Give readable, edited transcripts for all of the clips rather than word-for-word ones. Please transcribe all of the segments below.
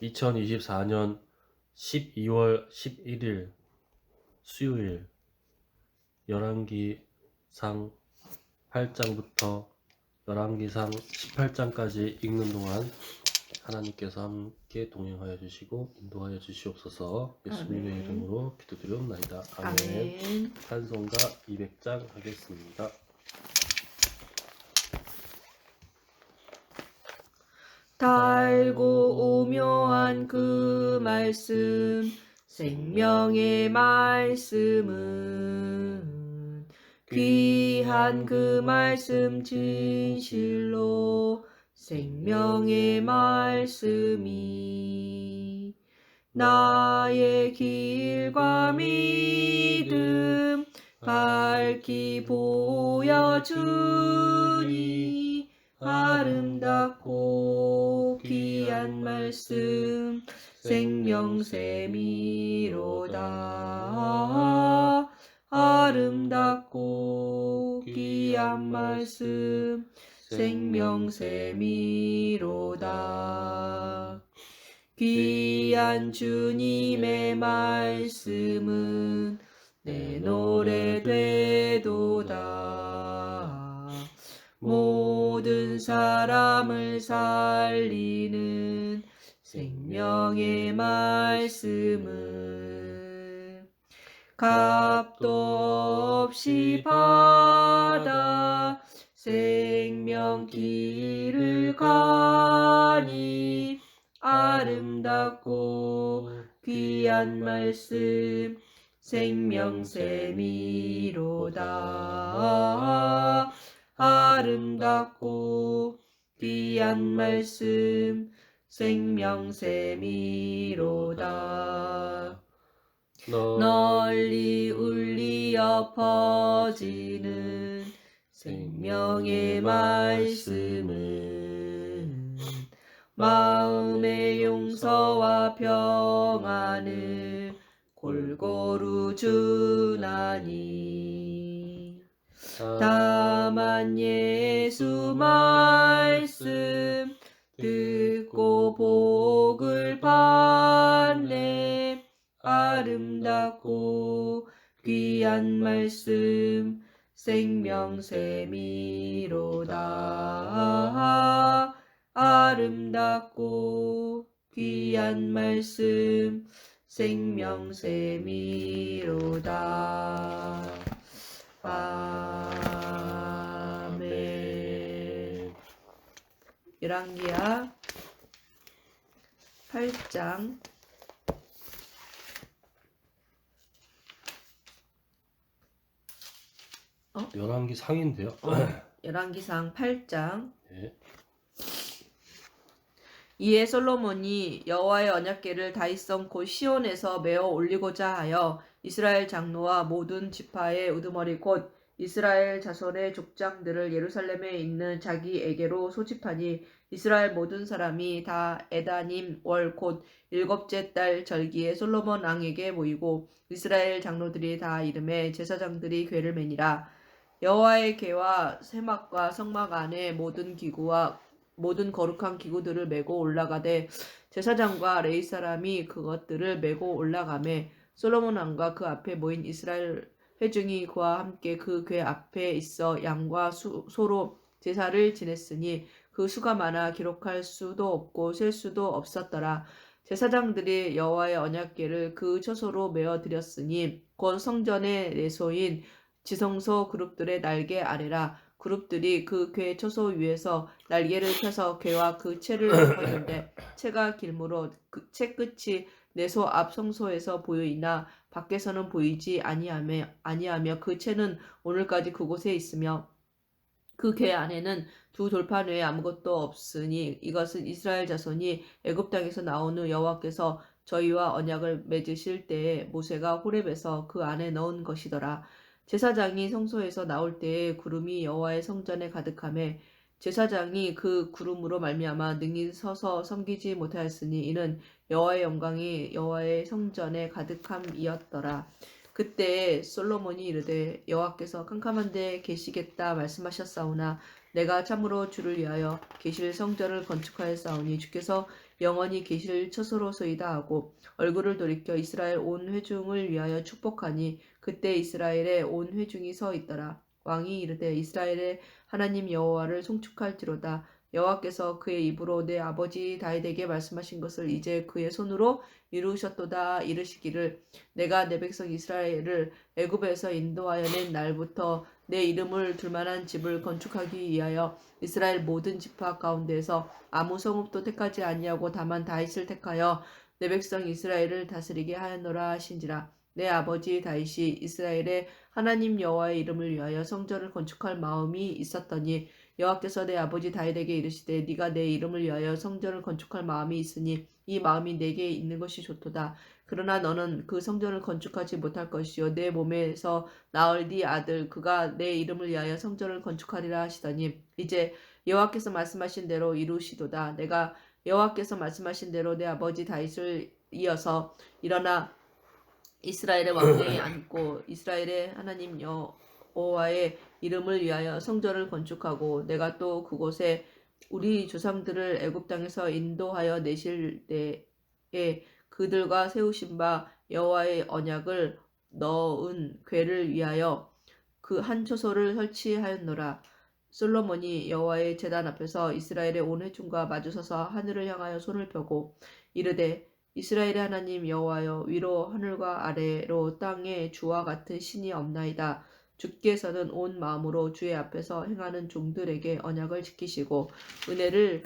2024년 12월 11일 수요일 열왕기상 8장부터 열왕기상 18장까지 읽는 동안 하나님께서 함께 동행하여 주시고 인도하여 주시옵소서. 예수님의 아멘. 이름으로 기도드리옵나이다. 아멘. 아멘. 찬송가 200장 하겠습니다. 달고 오묘한 그 말씀, 생명의 말씀은 귀한 그 말씀 진실로 생명의 말씀이 나의 길과 믿음 밝히 보여주니 아름답고 귀한 말씀 생명샘이로다. 아름답고 귀한 말씀 생명샘이로다. 귀한 주님의 말씀은 내 노래 되도다. 모든 사람을 살리는 생명의 말씀은 값도 없이 받아 생명 길을 가니 아름답고 귀한 말씀 생명샘이로다. 아름답고 귀한 말씀 생명샘이로다. 널리 울리어 퍼지는 생명의 말씀은 마음의 용서와 평안을 골고루 주나니 다만 예수 말씀 듣고 복을 받네. 아름답고 귀한 말씀 생명샘이로다. 아름답고 귀한 말씀 생명샘이로다. 아멘. 열왕기하 8장 열왕기 상인데요. 열왕기상 8장. 네. 이에 솔로몬이 여호와의 언약궤를 다윗성 곧 시온에서 메어 올리고자 하여 이스라엘 장로와 모든 지파의 우두머리 곧 이스라엘 자손의 족장들을 예루살렘에 있는 자기에게로 소집하니 이스라엘 모든 사람이 다 에다님 월 곧 7째 달 절기에 솔로몬 왕에게 모이고 이스라엘 장로들이 다 이름에 제사장들이 궤를 매니라. 여호와의 궤와 세막과 성막 안에 모든 기구와 모든 거룩한 기구들을 메고 올라가되 제사장과 레위 사람이 그것들을 메고 올라가매 솔로몬 왕과 그 앞에 모인 이스라엘 회중이 그와 함께 그 궤 앞에 있어 양과 소로 제사를 지냈으니 그 수가 많아 기록할 수도 없고 셀 수도 없었더라. 제사장들이 여호와의 언약궤를 그 처소로 메어 드렸으니 곧 성전의 내소인 지성소 그룹들의 날개 아래라. 그룹들이 그 궤 처소 위에서 날개를 펴서 궤와 그 채를 덮었는데 채가 길므로 그 채 끝이 내소 앞 성소에서 보이나 밖에서는 보이지 아니하며 그 채는 오늘까지 그곳에 있으며 그 궤 안에는 두 돌판 외에 아무것도 없으니 이것은 이스라엘 자손이 애굽 땅에서 나온 후 여호와께서 저희와 언약을 맺으실 때에 모세가 호렙에서 그 안에 넣은 것이더라. 제사장이 성소에서 나올 때에 구름이 여호와의 성전에 가득하매 제사장이 그 구름으로 말미암아 능히 서서 섬기지 못하였으니 이는 여호와의 영광이 여호와의 성전에 가득함이었더라. 그때 솔로몬이 이르되 여호와께서 캄캄한 데 계시겠다 말씀하셨사오나 내가 참으로 주를 위하여 계실 성전을 건축하였사오니 주께서 영원히 계실 처소로소이다 하고 얼굴을 돌이켜 이스라엘 온 회중을 위하여 축복하니 그때 이스라엘의 온 회중이 서 있더라. 왕이 이르되 이스라엘의 하나님 여호와를 송축할지로다. 여호와께서 그의 입으로 내 아버지 다윗에게 말씀하신 것을 이제 그의 손으로 이루셨도다. 이르시기를 내가 내 백성 이스라엘을 애굽에서 인도하여 낸 날부터 내 이름을 둘 만한 집을 건축하기 위하여 이스라엘 모든 지파 가운데에서 아무 성읍도 택하지 아니하고 다만 다윗을 택하여 내 백성 이스라엘을 다스리게 하였노라 하신지라. 내 아버지 다윗이 이스라엘의 하나님 여호와의 이름을 위하여 성전을 건축할 마음이 있었더니 여호와께서 내 아버지 다윗에게 이르시되 네가 내 이름을 위하여 성전을 건축할 마음이 있으니 이 마음이 내게 있는 것이 좋도다. 그러나 너는 그 성전을 건축하지 못할 것이요 내 몸에서 나을 네 아들 그가 내 이름을 위하여 성전을 건축하리라 하시더니 이제 여호와께서 말씀하신 대로 이루시도다. 내가 여호와께서 말씀하신 대로 내 아버지 다윗을 이어서 일어나 이스라엘의 왕위에 앉고 이스라엘의 하나님 여호와의 이름을 위하여 성전을 건축하고 내가 또 그곳에 우리 조상들을 애굽 땅에서 인도하여 내실 때에 그들과 세우신 바 여호와의 언약을 넣은 궤를 위하여 그 한 초소를 설치하였노라. 솔로몬이 여호와의 제단 앞에서 이스라엘의 온 회중과 마주서서 하늘을 향하여 손을 펴고 이르되 이스라엘의 하나님 여호와여 위로 하늘과 아래로 땅에 주와 같은 신이 없나이다. 주께서는 온 마음으로 주의 앞에서 행하는 종들에게 언약을 지키시고 은혜를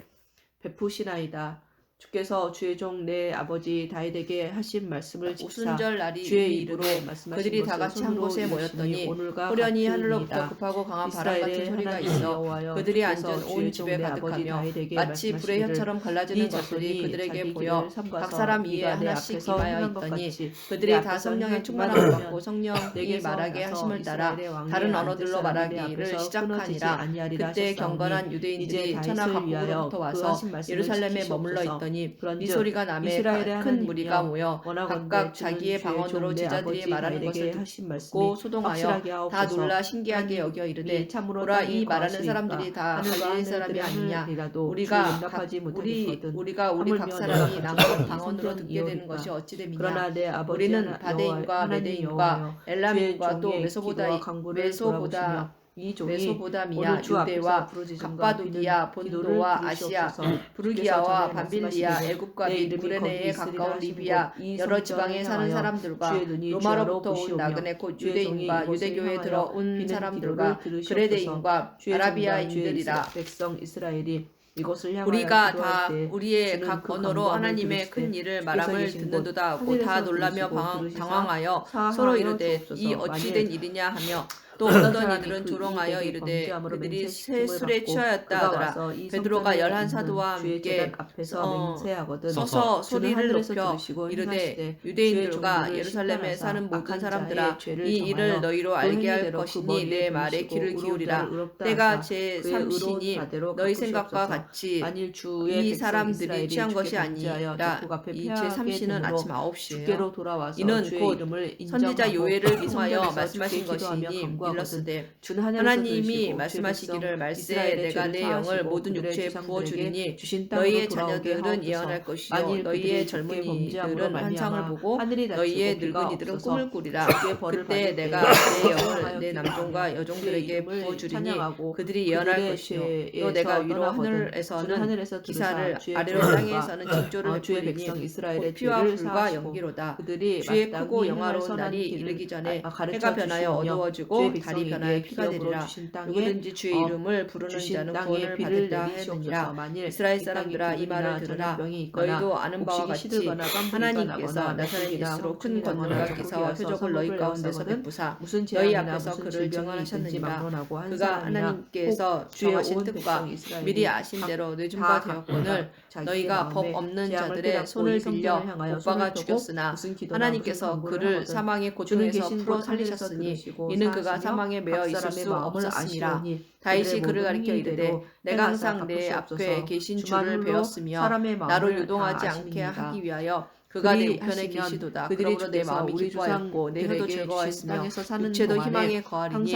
베푸시나이다. 주께서 주의 종 내 아버지 다윗에게 하신 말씀을 지키사 오순절 날이 주의 이르러 입으로 말씀하신 그들이 다 것을 같이 한 손으로 곳에 이루시니 모였더니 오늘과 호련히 같으니이다. 하늘로부터 급하고 강한 바람 같은 이스라엘의 소리가 하나님 있어 여호와여, 그들이 주께서 앉은 주의 온 종 집에 내 아버지 가득하며 다윗에게 마치 불의 말씀하시기를 혀처럼 갈라지는 네 것들이 자손이 그들에게 자기 보여 길을 삼가서 각 사람 위에 네가 내 하나씩 앞에서 임하여 행한 것 있더니 같이 그들이 내 다 앞에서 성령의 행한 충만함을 바라면 받고 성령이 내게서 말하게 나서 하심을 따라 이스라엘의 왕위에 다른 앉을 언어들로 사람이 내 말하기를 앞에서 끊어지지 시작하니라. 아니하리라 그때 하셨사오니 경건한 이제 유대인들이 다윗을 천하 위하여 각국으로부터 그 와서 하신 말씀을 예루살렘에 머물러 지키시옵소서. 있더니 이 그런즉 소리가 남의 이스라엘의 큰 하나님이여 무리가 모여 원하건대 각각 주는 자기의 주의 방언으로 종 내 제자들이 아버지 말하는 다윗에게 것을 하신 말씀이 듣고 소동하여 확실하게 다 하옵소서. 놀라 신기하게 하나님이 여겨 이르되 참으로 보라 땅에 이 말하는 거하시니까 사람들이 다 하늘과 갈릴리 사람이 하늘들의 아니냐. 하늘이라도 우리가 주를 응답하지 못하겠거든. 우리 하물며 각 내가 사람이 남각 거룩한 방언으로 이 듣게 되는 성전이오리까. 것이 어찌 됨이냐. 그러나 내 아버지 우리는 여호와 바데인과 하나님 메데인과 여호와여, 엘람인과 주의 또 종의 기도와 강구를 돌아보시며 이 종이 메소보다미아, 오늘 주 앞에서 유대와 부르짖음과 갑바도기아, 비는 본도와 기도를 아시아, 들으시옵소서. 부르기아와 주께서 전에 밤빌리아, 말씀하시기를 애굽과 내 및 이름이 구레네에 거기 있으리라 가까운 하신 리비아, 곳, 이 여러 성전을 지방에 사는 향하여 사람들과 주의 눈이 로마로부터 주야로 온 나그네 곧 주의 종이 유대인과 이곳을 유대교에 향하여 들어온 비는 사람들과 기도를 들으시옵소서. 그레데인과 주의 종과 주의 아라비아인들이라. 백성 이스라엘이 이곳을 향하여 우리가 기도할 다 때 우리의 주는 각 그 언어로 간구함을 하나님의 들으시되 큰 일을 주께서 말함을 계신 곳 듣는도다 하고 다 하늘에서 놀라며 들으시고 들으시사 당황하여 사하여 서로 이르되 주옵소서. 이 어찌 된 일이냐 하며 또 어떤 어떤 사람이 이들은 그 조롱하여 이에게 이르되 범죄함으로 그들이 맹세시킴을 술에 받고 취하였다 그가 하더라. 와서 이 베드로가 성전에 11사도와 있는 주의 함께 제단 앞에서 맹세하거든 서서 주는 소리를 하늘에서 높여 들으시고 이르되 행하시되 유대인들과 주의 종들을 예루살렘에 심판하사 사는 모든 악한 사람들아 자의 죄를 이 일을 정하여 너희로 그 알게 할 행위대로 그 것이니 머리에 내 말에 부르시고 귀를 의로운 기울이라. 자를 의롭다 때가 하사 제 그의 의로운 3시니 바대로 너희 생각과 갚으시옵소서. 같이 만일 주의 이 백성 사람들이 이스라엘이 취한 것이 주께 범죄하여 아니라 적국 앞에 이 패하게 제3시는 되므로 아침 9시에요. 주께로 돌아와서 이는 주의 곧 이름을 선지자 인정하고 요엘을 이 통하여 성전에서 말씀하신 주께 기도하며 것이니 간구하거든. 일렀으되 주는 하늘에서 하나님이 들으시고 말씀하시기를 주의 백성 말세 이스라엘의 내가 죄를 내 영을 사하시고 모든 그들의 육체에 조상들에게 부어주리니 주신 땅으로 너희의 돌아오게 자녀들은 하옵소서. 예언할 것이요 만일 너희의 그들이 주께 범죄함으로 젊은이들은 환상을 말미암아 보고 하늘이 너희의 닫히고 비가 늙은이들은 없어서 꿈을 꾸리라. 주께 벌을 그때 받을 내가 때에 내 영을 기도하여 내 남종과 주의 여종들에게 이름을 부어주리니 찬양하고 그들이 예언할 그들의 것이요 죄에서 또 내가 위로 떠나거든. 주는 하늘에서는 하늘에서 기사를 들으사 주의 아래로 종들과 땅에서는 징조를 주의 베풀리니 백성 이스라엘의 곧 피와 죄를 불과 사하시고 연기로다. 그들이 주의 마땅히 크고 행할 영화로운 선한 날이 길을 이르기 전에 가르쳐 해가 변하여 주시오며 어두워지고 주의 달이 백성에게 변하여 피가 기업으로 되리라. 주신 땅에 누구든지 주의 이름을 부르는 주신 자는 땅에 구원을 비를 받으리라 내리시옵소서. 하느니라. 만일 이스라엘 이 땅이 사람들아 이 말을 기근이나 들으라. 전염병이 있거나 너희도 아는 바와 곡식이 같이 시들거나 깜부리가 하나님께서 나거나 나사렛 메뚜기나 예수로 큰 황충이 권능과 나거나 기사와 적국이 와서 표적을 너희 성읍을 가운데서 에워싸거든. 베푸사 무슨 너희 재앙이나 앞에서 무슨 그를 질병이 있든지 증언하셨느니라. 막론하고 한 그가 사람이나 하나님께서 주의 정하신 온 뜻과 백성 이스라엘이 미리 아신 대로 늦음과 되었거늘 너희가 법 없는 자들의 손을 빌려 못 박아 죽였으나 하나님께서 그를 사망의 고통에서 풀어 살리셨으니 이는 그가 사망에 매어 있을 수 없었습니다. 다윗이 그를 가리켜 이르되 내가 항상 내 앞에 계신 주를 배웠으며 나로 유동하지 않게 하기 위하여 그가 내 우편에 계시도다. 그러므로 내 마음이 기뻐하였고 내 혀도 즐거워했으며 육체도 희망에 거하리니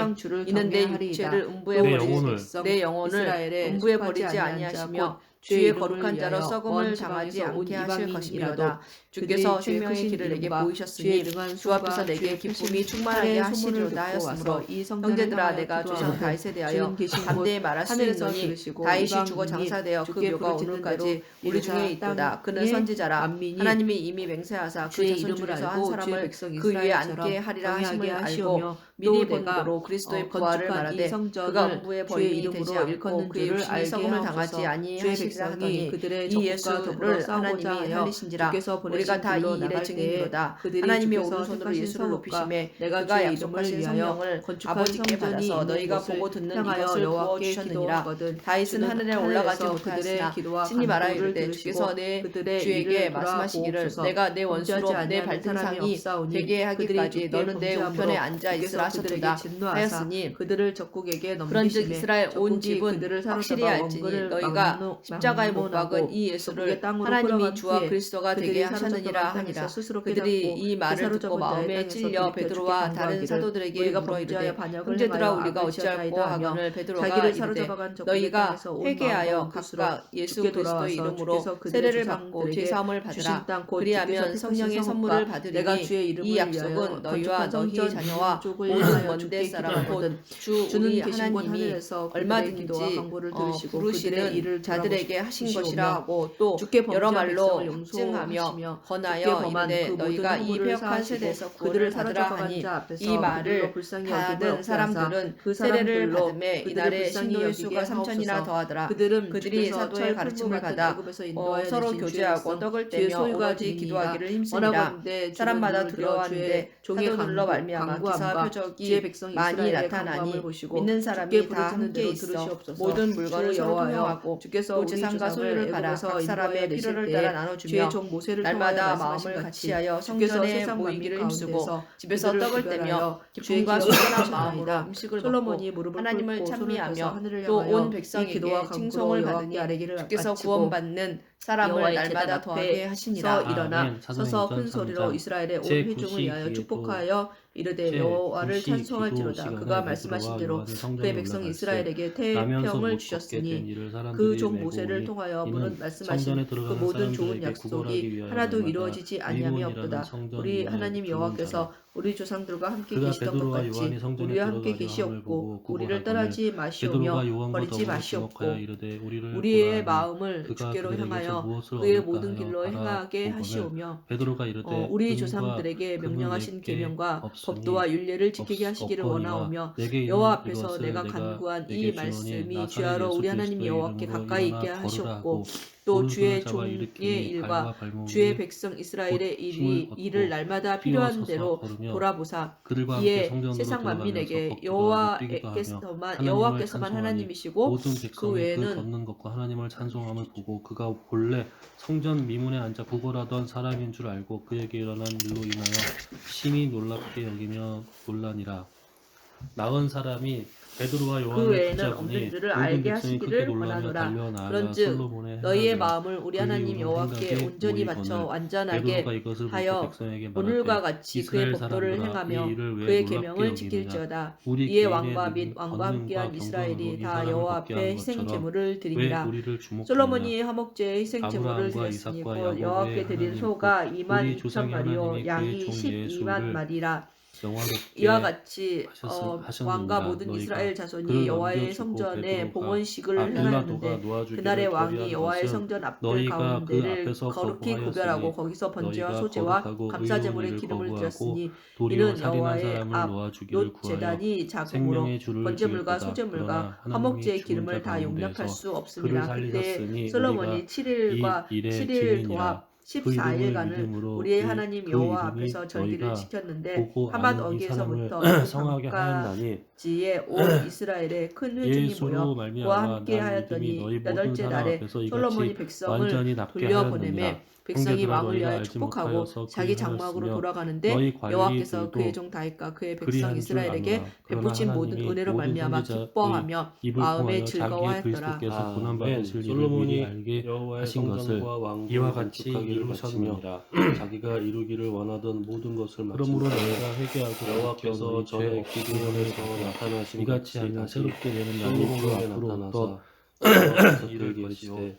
이는 내 육체를 음부에 내 버리지 영혼을 내 영혼을 음부에 버리지 아니하시며 주의 거룩한 자로 썩음을 당하지 않게 하실 것이미로다. 주께서 생명의 길을 내게 보이셨으니 주 앞에서 내게 기쁨이 충만하게 하시리로다 하였으므로 형제들아 내가 조상 다윗에 대하여 담대히 말할 수 있노니 다윗이 죽어 장사되어 그 묘가 오늘까지 우리 중에 있도다. 그는 선지자라 하나님이 이미 맹세하사 그 자손 중에서 한 사람을 그 위에 앉게 하리라 하심을 알고 미리 본고로 그리스도의 부활을 말하되 그가 음부의 번민이 되지 않고 그의 육신이 썩음을 당하지 아니하시리라 하더니 이 예수를 하나님이 살리신지라 우리가 다 이 일의 증인이로다. 하나님이 오른손으로 예수를 높이심에 그가 약속하신 성령을 아버지께 받아서 너희가 보고 듣는 이것을 부어주셨느니라. 다윗은 하늘에 올라가지 못하였으나 친히 말하여 이르되 주께서 내 주에게 말씀하시기를 내가 내 원수로 내 발등상이 되게 하기까지 너는 내 우편에 앉아 있으라 하셨도다 하였으니 그들을 적국에게 그런즉 이스라엘 온 집은 확실히 알지니 너희가 십자가에 못 박은 이 예수를 하나님이 주와 그리스도가 되게 하셨느니라 하니라. 그들이 이 말을 듣고 마음에 찔려 베드로와 다른 사도들에게 물어 이르되 형제들아 우리가 어찌할꼬 하거늘 베드로가 이르되 너희가 회개하여 각각 예수 그리스도의 이름으로 세례를 받고 죄사함을 받으라. 그리하면 성령의 선물을 받으리니 이 약속은 너희와 너희 자녀와 모든 먼데 사람곧 주 우리 하나님이 얼마든지 부르시는 자들에게 하신 것이라 하고 또 여러 말로 확증하며 권하여 이르되 너희가 이 패역한 세대에서 구원을 받으라 하니 이 말을 받은 사람들은 세례를 받음에 이날에 신도의 수가 3,000이나 더하더라. 그들이 사도의 가르침을 받아 서로 교제하고 떡을 떼며 오로지 기도하기를 힘쓰니라. 사람마다 두려워하는데 사도들로 말미암아 기사와 표적이 많이 나타나니 믿는 사람이 다 함께 있어 모든 물건을 서로 통용하고 또 재산과 소유를 팔아 각 사람의 필요를 따라 나눠주며 날마다 마음을 같이하여 성전에 모이기를 힘쓰고 집에서 떡을 떼며 기쁨과 순전한 마음으로 음식을 먹고 하나님을 찬미하며 또 온 백성에게 칭송을 받으니 주께서 구원받는 사람을 날마다 더하게 하시니라. 일어나 서서 큰 소리로 이스라엘의 온 회중을 위하여 축복하여 이르되 여호와를 찬송할지로다. 그가 말씀하신 대로 그의 백성 이스라엘에게 태평을 주셨으니 그 종 모세를 통하여 물은 말씀하신 그 모든 좋은 약속이 하나도 이루어지지 아니함이 없도다. 우리 하나님 여호와께서 우리 조상들과 함께 계시던 것 같이 우리와 함께 계시옵고 우리를 떠나지 마시오며 버리지 마시옵고 우리의 마음을 주께로 향하여 그의 모든 길로 행하게 하시오며 우리 조상들에게 명령하신 계명과 법도와 율례를 지키게 하시기를 원하오며 여호와 앞에서 내가 간구한 이 말씀이 주야로 우리 하나님 여호와께 가까이 있게 하시옵고 또 주의 종의 일과 주의 백성 이스라엘의 일을 날마다 필요한 대로 돌아보사 이에 세상 만민에게 여호와께서만 하나님이시고 그 외에는 걷는 것과 하나님을 찬송함을 보고 그가 본래 성전 미문에 앉아 구걸하던 사람인 줄 알고 그에게 일어난 일로 인하여 심히 놀랍게 여기며 놀라니라. 나은 사람이 베드로와 요한을 붙잡으니 모든 백성이 크게 놀라며 달려나가 그런즉 솔로몬의 너희의 행하되 마음을 우리 하나님 여호와께 온전히 바쳐 완전하게 하여 오늘과 같이 그의 법도를 행하며 그의 계명을 지킬지어다. 이에 왕과 및 왕과 함께한 이스라엘이 다 여호와 앞에 희생 제물을 드리니라. 솔로몬이 화목제의 희생 제물을 드렸으니 곧 여호와께 드린 소가 22,000마리요 양이 12만 마리라. 이와 같이 왕과 모든 이스라엘 자손이 여호와의 성전에 봉헌식을 행하였는데 그날의 왕이 여호와의 성전 앞들 가운데를 거룩히 구별하고 거기서 번제와 소제와 감사제물의 기름을 드렸으니 이는 여호와의 앞 놋 제단이 작음으로 번제물과 소제물과 화목제의 기름을 다 용납할 수 없습니다. 그때 솔로몬이 7일과 7일 도합 14일간을 우리의 하나님 여호와 앞에서 절기를 지켰는데 하맛 어기에서부터 지에 온 이스라엘의 큰 회중이 모여 그와 함께 하였더니 8째 날에 솔로몬이 백성을 돌려보내매 백성이 왕을 위하여 축복하고 자기 장막으로 돌아가는데 여호와께서 그의 종 다윗과 그의 백성 이스라엘에게 베푸신 모든 은혜로 말미암아 기뻐하며 마음에 즐거워하였더라. 솔로몬이 여호와의 하신 것을 이와 같이 이루셨느니라. 자기가 이루기를 원하던 모든 것을 마치고 그러므로 너희가 회개하고 여호와께서 전에 기도원에서 나타나신 이같이 하나 새롭게 되는 날이 그 앞으로 또 이를 것이되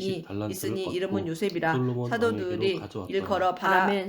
여인이 20달란트를 있으니 얻고 이름은 요셉이라. 솔로몬 사도들이 왕에게로 가져왔더라. 일컬어 바라 아멘.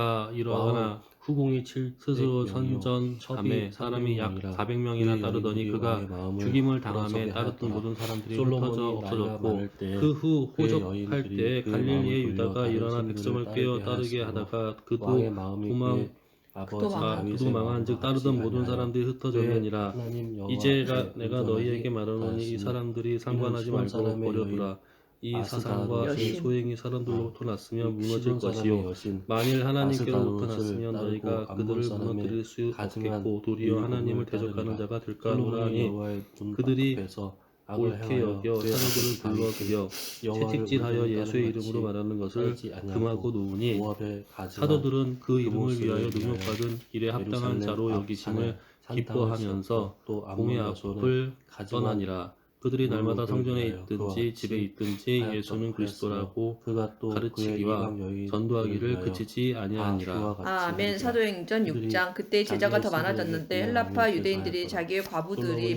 가 이러하나 후궁이 스스로 선전함에 사람이 약 400명이나 따르더니 그가 죽임을 당함에 따랐던 모든 사람들이 흩어져 없어졌고 그 후 호적할 때 갈릴리의 유다가 일어나 백성을 꿰어 따르게 하다가 그도 아버지 망한 그도 망한즉 따르던 모든 사람들이 흩어졌느니라. 이제 내가 너희에게 말하노니 이 사람들이 상관하지 말고 버려두라. 이 사상과 이 여신. 소행이 사람들로부터 났으면 무너질 것이요 만일 하나님께로부터 났으면 너희가 그들을 무너뜨릴 수 없겠고 도리어 하나님을 대적하는 자가 될까 하노라 하니 그들이 옳게 여겨 사도들을 불러 죽여 채찍질하여 예수의 이름으로 말하는 것을 금하고 놓으니 사도들은 그 이름을 위하여 능력받은 일에 합당한 자로 여기심을 기뻐하면서 공회 앞을 떠나니라. 그들이 날마다 성전에 있든지 집에 있든지 예수는 그리스도라고 가르치기와 전도하기를 그치지 아니하니라. 아멘. 사도행전 6장. 그때 제자가 더 많아졌는데 헬라파 유대인들이 자기의 과부들이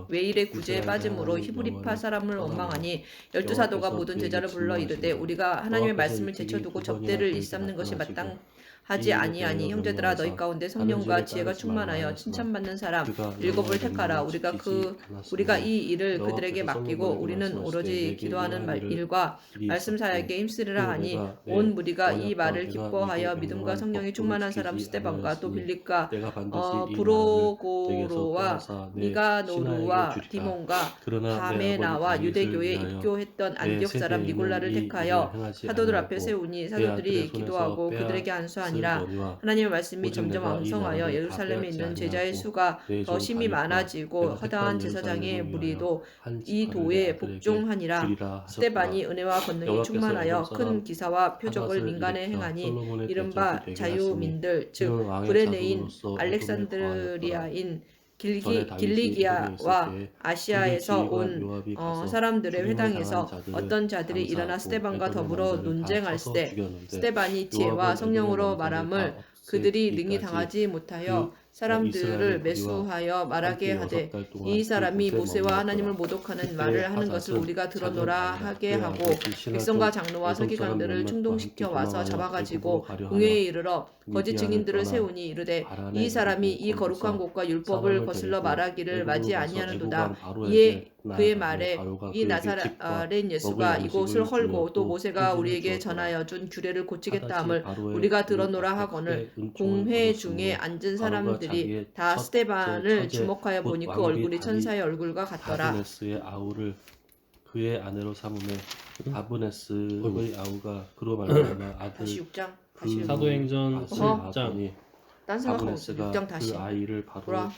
매일의 구제에 빠짐으로 히브리파 사람을 원망하니 12사도가 모든 제자를 불러 이르되 우리가 하나님의 말씀을 제쳐두고 접대를 일삼는 것이 마땅하지 아니하니 형제들아 너희 가운데 성령과 지혜가 충만하여 칭찬받는 사람 7을 택하라. 우리가 이 일을 그들에게 맡기고 우리는 오로지 기도하는 일과 말씀 사역에 힘쓰리라 하니 온 무리가 이 말을 기뻐하여 믿음과 성령이 충만한 사람 스데반과 또 빌립과 브로고로와 니가노루와 디몬과 바메나와 유대교에 입교했던 안디옥 사람 니골라를 택하여 사도들 앞에 세우니 사도들이 기도하고 그들에게 안수하니라. 하나님의 말씀이 점점 왕성하여 예루살렘에 있는 제자의 수가 더 심히 많아지고 허다한 제사장의 무리도 이 도에 복종하니라. 스데반이 은혜와 권능이 충만하여 큰 기사와 표적을 민간에 행하니 이른바 자유민들 즉 구레네인 알렉산드리아인 길리기아와 아시아에서 온 사람들의 회당에서 어떤 자들이 일어나 스데반과 더불어 논쟁할 때 스데반이 지혜와 성령으로 말함을 그들이 능히 당하지 못하여 사람들을 매수하여 말하게 하되 이 사람이 모세와 하나님을 모독하는 말을 하는 것을 우리가 들었노라 하게 하고 백성과 장로와 서기관들을 충동시켜 와서 잡아가지고 공회에 이르러 거짓 증인들을 세우니 이르되 이 사람이 이 거룩한 곳과 율법을 거슬러 말하기를 맞이 아니하는도다. 이에 그의 말에 이 나사렛 예수가 이곳을 헐고 또 모세가 우리에게 전하여 준 규례를 고치겠다 함을 우리가 들었노라 하거늘 공회 중에 앉은 사람들이 다 스데반을 주목하여 보니 그 얼굴이 천사의 얼굴과 같더라. 아브네스의 아우를 그의 아내로 삼음에 아브네스의 아우가 그로 말미암아 아들 다시 6장. 그 다시 사도행전 아들 10장. 낳았더니 딴 생각하고 아브네스가 6장 다시. 그 아이를 바로 돌아.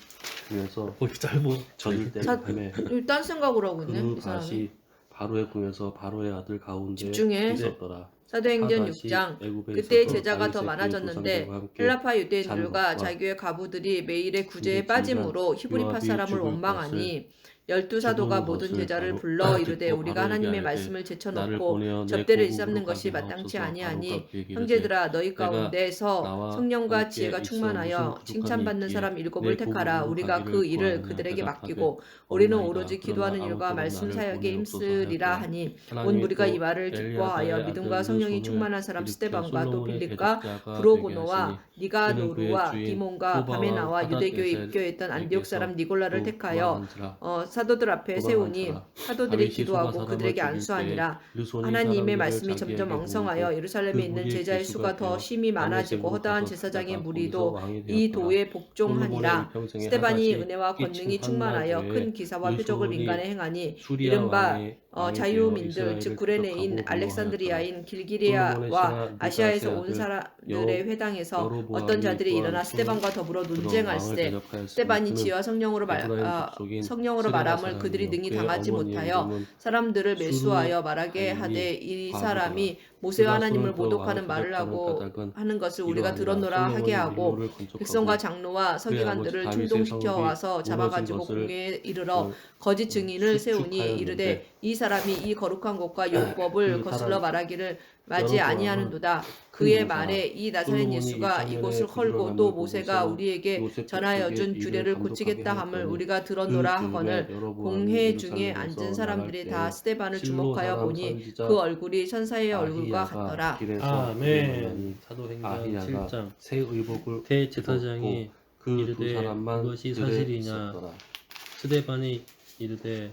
중에서 거기 짧어. 젖을 때 사- 밤에 딴 생각으로 하고 있네 그 이 사람이. 밭이 바로의 궁에서 바로의 아들 가운데 집중해. 있었더라. 사도행전 하닷이 6장. 애굽에 그때 있어서 제자가 더 다윗의 많아졌는데 조상들과 함께 헬라파 유대인들과 잔과 자기의 과부들이 매일의 구제에 그의 빠짐으로 증간 히브리파 요압이 사람을 죽을 원망하니 12사도가 죽을 모든 것을 제자를 바로 불러 이르되 듣고 우리가 바로에게 하나님의 알되 말씀을 나를 제쳐놓고 보내어 내 접대를 고국으로 일삼는 것이 가게 마땅치 하옵소서. 아니하니 바로가 그에게 형제들아 너희 내가 가운데서 나와 성령과 함께 지혜가 있어 충만하여 무슨 부족함이 칭찬받는 있기에 사람 7을 내 택하라. 고국으로 우리가 그 가기를 일을 구하느냐. 그들에게 내가 맡기고 하되 우리는 없나이다. 오로지 그러나 기도하는 일과 아무쪼록 말씀 나를 사역에 보내옵소서 힘쓰리라 하였더니 하니 온 하나님이 무리가 또 이 말을 기뻐하여 엘리야다의 믿음과 아들 성령이 르손을 충만한 사람 일으켜 스데반과 또 솔로몬의 빌립과 대적자가 브로고노와 되게 하시니 니가노루와 그는 그의 주인 디몬과 소바와 바메나와 유대교에 하닷에셀 입교했던 안디옥 사람 니골라를 또 택하여 도망한지라. 사도들 앞에 세우니 도망한지라. 사도들이 다윗이 기도하고 소바 그들에게 사람을 안수하니라. 죽일 때 르손이 하나님의 사람들을 말씀이 자기에게 점점 왕성하여 모으고 예루살렘에 그 있는 무리의 제자의 계수가 수가 더 되어 심히 많아지고 다메섹으로 허다한 가서 제사장의 그다가 무리도 거기서 왕이 이 되었더라. 도에 복종하니라. 솔로몬의 일평생에 스데반이 하닷이 은혜와 권능이 끼친 충만하여 한날 큰 기사와 표적을 르손이 민간에 행하니 수리아 이른바 왕이 자유민들 되어 즉 이스라엘을 구레네인 기록하고 알렉산드리아인 솔로몬의 길기리아와 신하 아시아에서 느가스의 온 아들 사람들의 회당에서 여로보암이 어떤 자들이 또한 일어나 스데반과 더불어 그런 논쟁할 왕을 때 대적하였으니 스데반이 그는 지혜와 성령으로 에브라임 족속인 성령으로 스레라 말함을 그들이 사람이요 능히 그의 당하지 어머니의 못하여 이름은 사람들을 매수하여 말하게 수르바엘이 하되 이 과부더라. 사람이 모세와 그가 하나님을 손을 펴 모독하는 왕을 말을 대적하는 하고 까닭은 하는 것을 우리가 이러하니라. 들었노라 하게 솔로몬이 하고 밀로를 건축하고 백성과 장로와 그의 서기관들을 아버지 다윗의 충동시켜 성읍이 와서 무너진 잡아가지고 것을 공회에 이르러 거짓 증인을 세우니 수축하였는데 이르되 이 사람이 이 거룩한 곳과 율법을 그 거슬러 사람 말하기를 맞이 여로보암은 아니하는도다. 큰 그의 용사, 말에 이 나사렛 솔로몬이 예수가 이스라엘의 이곳을 헐고 부지런함을 또 모세가 보고서 우리에게 요셉 전하여 준 족속의 규례를 일을 고치겠다 감독하게 함을 하였더니 우리가 들었노라 그 하거늘 즈음에 여로보암이 공회 중에 예루살렘에서 앉은 사람들이 나갈 다 때에 스데반을 실로 주목하여 사람 보니 선지자 그 얼굴이 천사의 얼굴과 아히야가 같더라. 길에서 아멘. 사도행전 아히야가 7장. 새 의복을 대제사장이 입었고 그 두 이르되 사람만 이것이 들에 사실이냐. 있었더라. 스데반이 이르되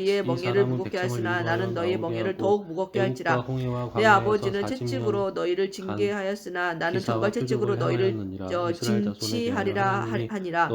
너희의 멍에를 무겁게 하였으나 나는 너희의 멍에를 더욱 무겁게 할지라. 내 아버지는 채찍으로 너희를 징계하였으나 나는 정갈 채찍으로 너희를 징치하리라 하니라.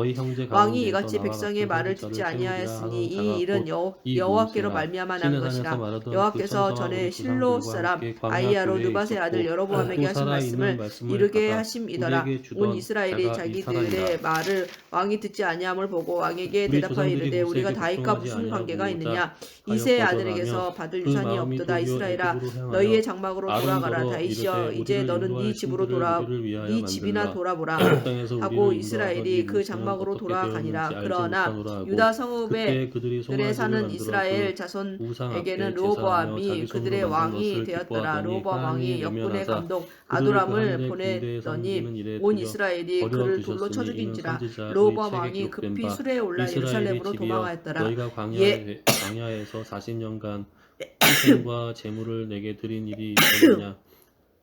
왕이 이같이 백성의 말을 듣지 아니하였으니 이 일은 여호와께로 말미암아 난 것이라. 여호와께서 전에 실로 사람 아이야로 느밧의 아들 여로보암에게 하신 말씀을 이루게 하심이더라. 우리에게 주던 온 이스라엘이 자가 자기들의 이스라엘이라. 말을 왕이 듣지 아니함을 보고 왕에게 우리 대답하여 조상들이 이르되 우리가 모세에게 다윗과 복종하지 무슨 관계가 아니하고자 있느냐 이새의 하여 아들에게서 거절하며 받을 그 유산이 마음이 없도다. 도리어 이스라엘아 애굽으로 향하여 너희의 장막으로 돌아가라. 아론더러 다윗이여 이르되 이제 우리를 너는 네 인도할 집으로 신들을 돌아 우리를 위하여 네 집이나 만들라. 돌아보라 땅에서 하고 우리를 이스라엘이 인도하더니 그 모세는 장막으로 어떻게 돌아가니라. 되었는지 알지 그러나 못하노라 하고 유다 성읍에 그때 그들이 들에 송아지를 사는 만들어 이스라엘 그 우상 자손에게는 앞에 르호보암이 제사하며 자기 그들의 손으로 만든 왕이 것을 되었더라. 기뻐하더니 르호보암 왕이 하나님이 역군의 외면하사 감독 그들을 그 아도람을 하늘의 군대에 보내더니 섬기는 일에 온 들여 이스라엘이 버려 그를 돌로 두셨으니 쳐 이는 죽인지라. 선지자의 르호보암 책에 왕이 기록된 급히 바 수레에 올라 이스라엘의 예루살렘으로 집이여 도망하였더라. 너희가 예. 광야에서 40년간 희생과 제물을 내게 드린 일이 있었느냐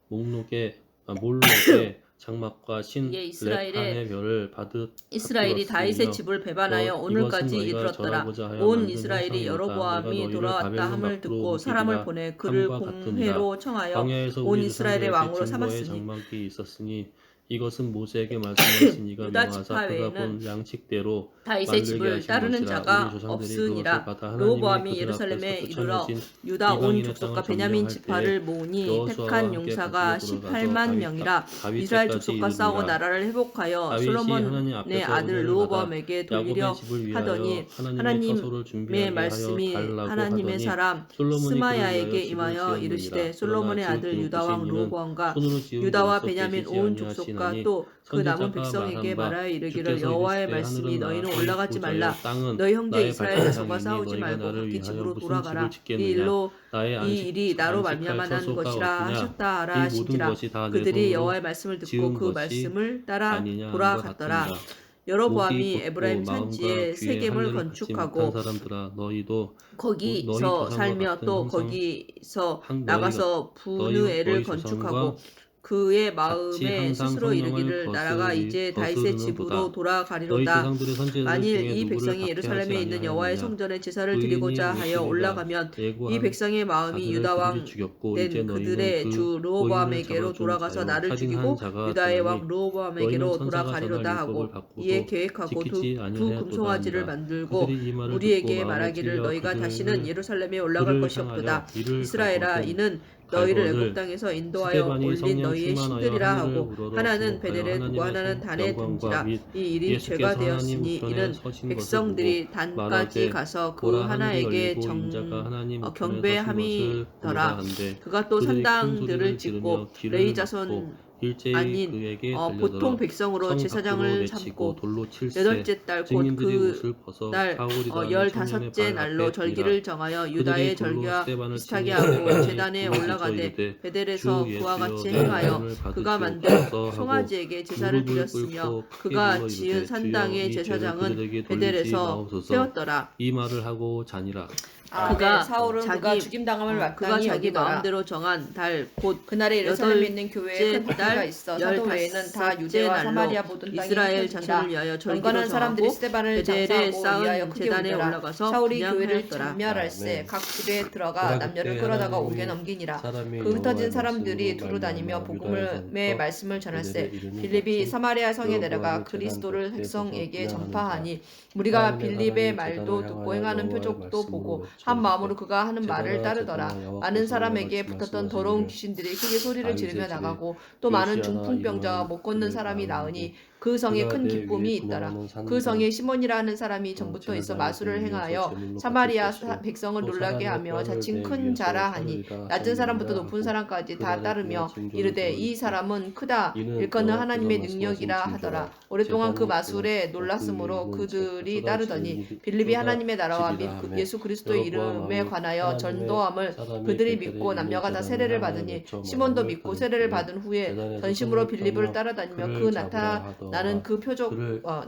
몰록의 장막과 신 예, 이스라엘의 레판의 별을 받으 이스라엘이 다윗의 집을 배반하여 오늘까지 이르렀더라. 온 이스라엘이 여로보암이 돌아왔다 함을 듣고 사람을 보내 그를 공회로 청하여 광야에서 온 우리 이스라엘의 조상들에게 왕으로 증거의 삼았으니 장막이 있었으니 이것은 모세에게 말씀하신 이가 유다 명하사 지파 그가 본 외에는 양식대로 다윗의 만들게 집을 하신 따르는 것이라. 자가 우리 조상들이 없으니라. 그것을 받아 르호보암이 하나님이 그들 예루살렘에 앞에서 이르러 쫓아내신 유다 온 이방인의 족속과 땅을 베냐민 점령할 지파를 때에 모으니 여호수아와 택한 함께 용사가 가지고 들어가서 18만 명이라. 이스라엘 다윗에까지 족속과 싸워 이르니라. 나라를 회복하여 다윗이 하나님 솔로몬의 앞에서 아들 은혜를 르호보암에게 받아 돌리려 야곱의 집을 위하여 하더니 하나님의 처소를 하나님의 준비하게 하여 말씀이 달라고 하나님의 하더니 사람 솔로몬이 그를 스마야에게 위하여 집을 임하여 지었느니라. 이르시되 솔로몬의 그러나 아들 지을 유다 왕 곳이 이는 르호보암과 손으로 지은 유다와 곳에서 베냐민 깨지지 온 족속과 아니하시나니 또 그 남은 선지자가 백성에게 말한 바 말하여 이르기를 주께서 여호와의 이르시되 말씀이 하늘은 너희는 나의 올라가지 보좌여 말라. 땅은 너희 형제 나의 이스라엘 자손과 발바닥이니 싸우지 너희가 말고 나를 각기 위하여 집으로 무슨 돌아가라. 집을 이 짓겠느냐 일로 나의 이 일이 나로 말미암아 난 안식할 것이라 처소가 하셨다 하라 이 모든 하신지라. 것이 다 내 그들이 손으로 여호와의 말씀을 듣고 지은 그 것이 말씀을 따라 아니냐 돌아갔더라. 함과 같으니라. 여로보암이 목이 에브라임 곧고 마음과 산지에 귀에 세겜을 할례를 받지 건축하고 못한 사람들아 너희도 거기서 너희 조상과 살며 같은 또 형상 거기서 너희가 나가서 부느엘을 너희 건축하고 조상과 그의 같이 마음에 항상 스스로 성령을 이르기를 나라가 이제 다윗의 집으로 너희 돌아가리로다. 조상들의 선지자들 만일 중에 이 누구를 백성이 박해하지 예루살렘에 있는 여호와의 아니하였느냐 성전에 제사를 의인이 드리고자 하여 50이라 올라가면 이 예고한 백성의 마음이 자들을 유다 그들이 왕 죽였고 된 이제 너희는 그들의 그 주 의인을 르호보암에게로 잡아준 돌아가서 자요 나를 살인한 죽이고 자가 유다의 왕 되나니 르호보암에게로 너희는 천사가 돌아가리로다 전할 하고 율법을 바꾸고 이에 계획하고 두 지키지 아니하였도다 금송아지를 하니라. 만들고 그들이 이 말을 우리에게 듣고 마음에 말하기를 찔려 너희가 다시는 그들을 예루살렘에 올라갈 것이 향하여 없도다. 이를 이스라엘아 갈거든. 이는 너희를 갈거늘 애굽 땅에서 인도하여 스데반이 올린 성령 너희의 충만하여 신들이라 하늘을 하고 우러러 하나는 주목하여 베델에 두고 하나님의 하나는 단에 영광과 둔지라. 및 이 일이 예수께서 죄가 하나님 되었으니 우편에 이는 서신 것을 백성들이 보고 단까지 말하되 가서 그 보라 하늘이 하나에게 열리고 인자가 하나님 우편에 서신 것을 경배함이더라. 보라 한데 그가 또 그들이 큰 산당들을 소리를 짓고 지르며 길을 레위 막고 자손 일제히 아닌 그에게 보통 달려들어 백성으로 성 밖으로 제사장을 내치고 삼고 돌로 칠세 여덟째 달 곧 증인들이 그 옷을 벗어 달 사울이 다니는 15째 청년의 발 날로 앞에 절기를 두니라. 정하여 유다의 그들이 돌로 절기와 스데반을 비슷하게 치니 하고 스데반이 제단에 부르짖어 올라가되 이르되 베델에서 주 그와 예수여 같이 내 행하여 영혼을 그가 만든 받으시옵소서 하고 송아지에게 제사를 무릎을 드렸으며 꿇고 그가 크게 지은 불러 산당의 이르되 주여 이 죄를 제사장은 그들에게 돌리지 베델에서 마옵소서. 세웠더라. 이 말을 하고 자니라. 그가 사울은 그가 자기 죽임당함을 그가 마땅히 자기 여기더라. 마음대로 정한 달 곧 그날에 예루살렘에 있는 여덟째 교회에 큰 파티가 달 있어 사도 외에는 다 15째 유대와 날로 사마리아 모든 땅이 이스라엘 흩어지니라. 자손을 위하여 절기로 경건한 사람들이 정하고 스데반을 베델에 장사하고 위하여 쌓은 크게 제단에 울더라. 올라가서 사울이 교회를 분양하였더라. 전멸할세 아멘. 각 집에 들어가 그러나 남녀를 그때 끌어다가 하나님이 옥에 넘기니라. 사람이 그 흩어진 여호와의 사람들이 말씀으로 두루 다니며 말미암아 복음의 유다에서부터 말씀을 전할세. 베델에 이르는 빌립이 같이 사마리아 성에 내려가 여호와의 그리스도를 재단 백성에게 곁에서 전파하니 우리가 하나님의 빌립의 하나님 말도 재단을 듣고 향하여 행하는 여호와의 표적도 말씀으로 보고 외쳐 한 이르되 마음으로 그가 하는 말을 제단아, 따르더라. 제단아, 여호와께서 많은 사람에게 이와 같이 붙었던 말씀하시기를 더러운 귀신들이 크게 소리를 지르며 다윗의 나가고 집에 또 많은 요시야나 중풍병자와 이름을 못 걷는 그를 사람이 낳았는데 나으니 그 성에 그가 큰 내 기쁨이 위에 있더라. 분양하는 산당 그 성에 시몬이라 하는 사람이 전부터 있어 마술을 행하여 사마리아 백성을 놀라게 하며 자칭 큰 자라 하니 낮은 사람부터 높은 사람까지 다 따르며 이르되 이 사람은 크다 일컫는 하나님의 능력이라 하더라. 오랫동안 그 마술에 놀랐으므로 그들이 따르더니 빌립이 하나님의 나라와 및 예수 그리스도의 이름에 관하여 전도함을 그들이 믿고 남녀가 다 세례를 받으니 시몬도 믿고 세례를 받은 후에 전심으로 빌립을 따라다니며 그